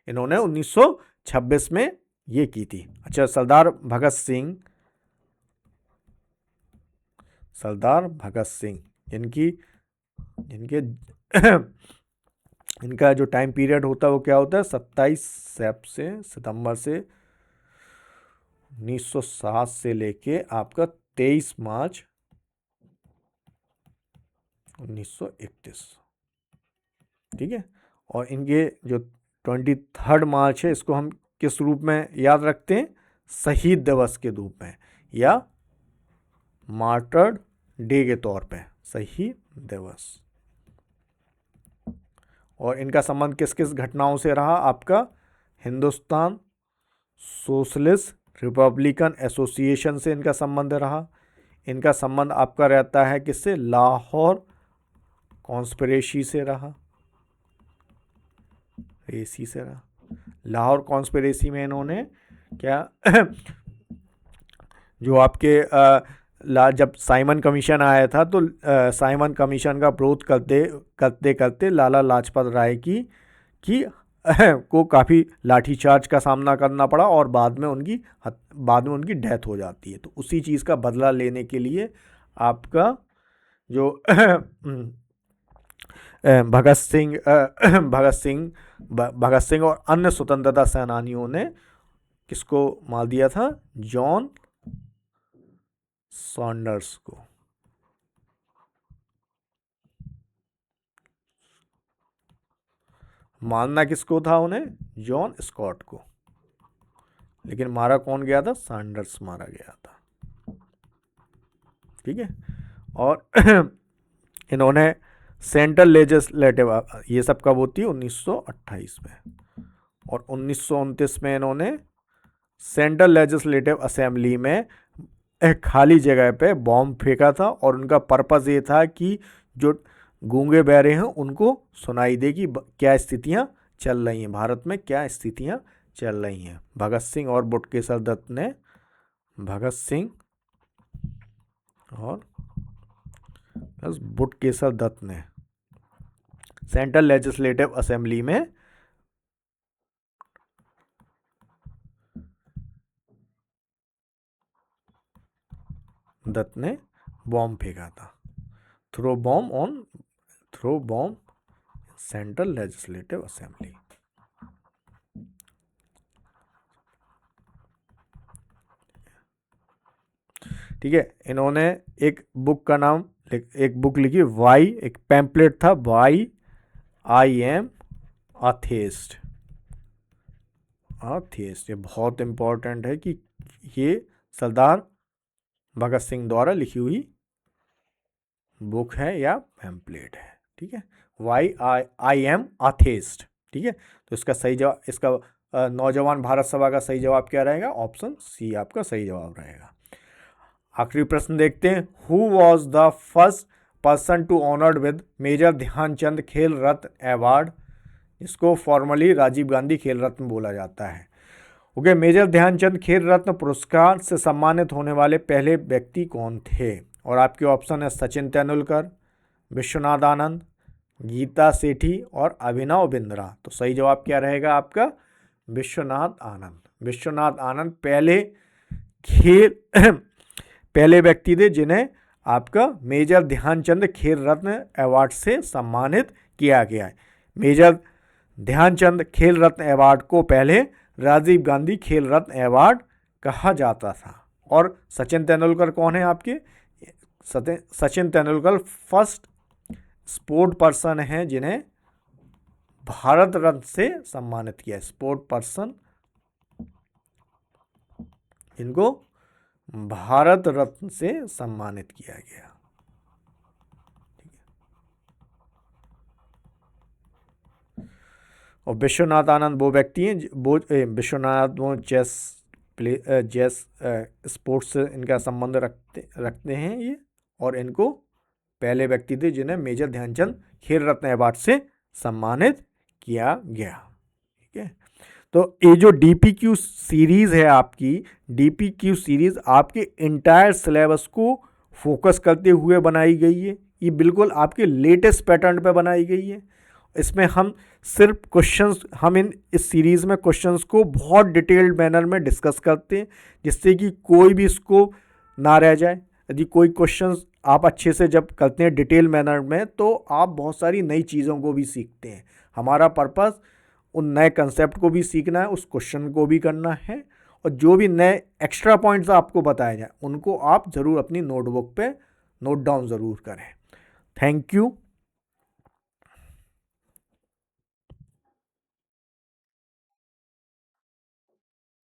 1926 में ये की थी। अच्छा, सरदार भगत सिंह जिनके इनका जो टाइम पीरियड होता है वो क्या होता है? 27 सितंबर से 1907 से लेके आपका 23 मार्च 1931। ठीक है। और इनके जो 23 मार्च है, इसको हम किस रूप में याद रखते हैं? शहीद दिवस के रूप में, या मार्टर्ड डे के तौर पे, शहीद दिवस। और इनका संबंध किस किस घटनाओं से रहा? आपका हिंदुस्तान सोशलिस्ट रिपब्लिकन एसोसिएशन से इनका संबंध रहा। इनका संबंध आपका रहता है किससे? लाहौर कॉन्स्पिरेसी से रहा। लाहौर कॉन्स्पिरेसी में इन्होंने क्या जो आपके जब साइमन कमीशन आया था, तो साइमन कमीशन का विरोध करते करते लाला लाजपत राय की को काफ़ी लाठीचार्ज का सामना करना पड़ा और बाद में उनकी डेथ हो जाती है। तो उसी चीज़ का बदला लेने के लिए आपका जो भगत सिंह और अन्य स्वतंत्रता सेनानियों ने किसको मार दिया था? जॉन सॉन्डर्स को। मारना किसको था उन्हें? जॉन स्कॉट को। लेकिन मारा कौन गया था? सॉन्डर्स मारा गया था। ठीक है। और इन्होंने सेंट्रल लेजिस्लेटिव, ये सब कब होती है? 1928 में। और 1929 में इन्होंने सेंट्रल लेजिस्लेटिव असेंबली में एक खाली जगह पे बॉम्ब फेंका था। और उनका पर्पस ये था कि जो गूंगे बहरे हैं उनको सुनाई दे कि क्या स्थितियां चल रही हैं, भारत में क्या स्थितियां चल रही हैं। भगत सिंह और बटुकेश्वर दत्त ने, भगत सिंह और बटुकेश्वर दत्त ने सेंट्रल लेजिस्लेटिव असेंबली में दत्त ने बॉम्ब फेंका था। Throw bomb central legislative assembly. ठीक है, इन्होंने एक बुक का नाम, एक बुक लिखी वाई, एक पैम्पलेट था वाई आई एम अथेस्ट। ये बहुत इंपॉर्टेंट है कि ये सरदार भगत सिंह द्वारा लिखी हुई बुक है या पैम्पलेट है। ठीक है, वाई आई एम अथेस्ट। ठीक है, तो इसका सही जवाब, इसका नौजवान भारत सभा का सही जवाब क्या रहेगा? ऑप्शन सी आपका सही जवाब रहेगा। आखिरी प्रश्न देखते हैं। Who was the first person to honoured with major Dhyan Chand Khel Ratna award? इसको फॉर्मली राजीव गांधी खेल रत्न बोला जाता है। ओके, मेजर ध्यानचंद खेल रत्न पुरस्कार से सम्मानित होने वाले पहले व्यक्ति कौन थे? और आपके ऑप्शन है सचिन तेंदुलकर, विश्वनाथ आनंद, गीता सेठी और अभिनव बिंद्रा। तो सही जवाब क्या रहेगा आपका? विश्वनाथ आनंद। विश्वनाथ आनंद पहले व्यक्ति थे जिन्हें आपका मेजर ध्यानचंद खेल रत्न अवार्ड से सम्मानित किया गया है। मेजर ध्यानचंद खेल रत्न अवार्ड को पहले राजीव गांधी खेल रत्न अवार्ड कहा जाता था। और सचिन तेंदुलकर कौन है आपके? Sachin Tendulkar first sport person हैं जिन्हें भारत रत्न से सम्मानित किया। स्पोर्ट पर्सन जिनको भारत रत्न से सम्मानित किया गया। और विश्वनाथ आनंद वो व्यक्ति हैं, विश्वनाथ वो चेस स्पोर्ट्स से इनका संबंध रखते हैं ये, और इनको पहले व्यक्ति थे जिन्हें मेजर ध्यानचंद खेल रत्न अवार्ड से सम्मानित किया गया। ठीक है, तो ये जो डीपीक्यू सीरीज है आपकी, डीपीक्यू सीरीज आपके इंटायर सिलेबस को फोकस करते हुए बनाई गई है। ये बिल्कुल आपके लेटेस्ट पैटर्न पे बनाई गई है। इसमें हम सिर्फ क्वेश्चंस, हम इस सीरीज़ में क्वेश्चंस को बहुत डिटेल्ड मैनर में डिस्कस करते हैं, जिससे कि कोई भी इसको ना रह जाए। यदि कोई क्वेश्चंस आप अच्छे से जब करते हैं डिटेल मैनर में, तो आप बहुत सारी नई चीज़ों को भी सीखते हैं। हमारा पर्पस उन नए कंसेप्ट को भी सीखना है, उस क्वेश्चन को भी करना है, और जो भी नए एक्स्ट्रा पॉइंट्स आपको बताए जाए उनको आप ज़रूर अपनी नोटबुक पे नोट डाउन ज़रूर करें। Thank you.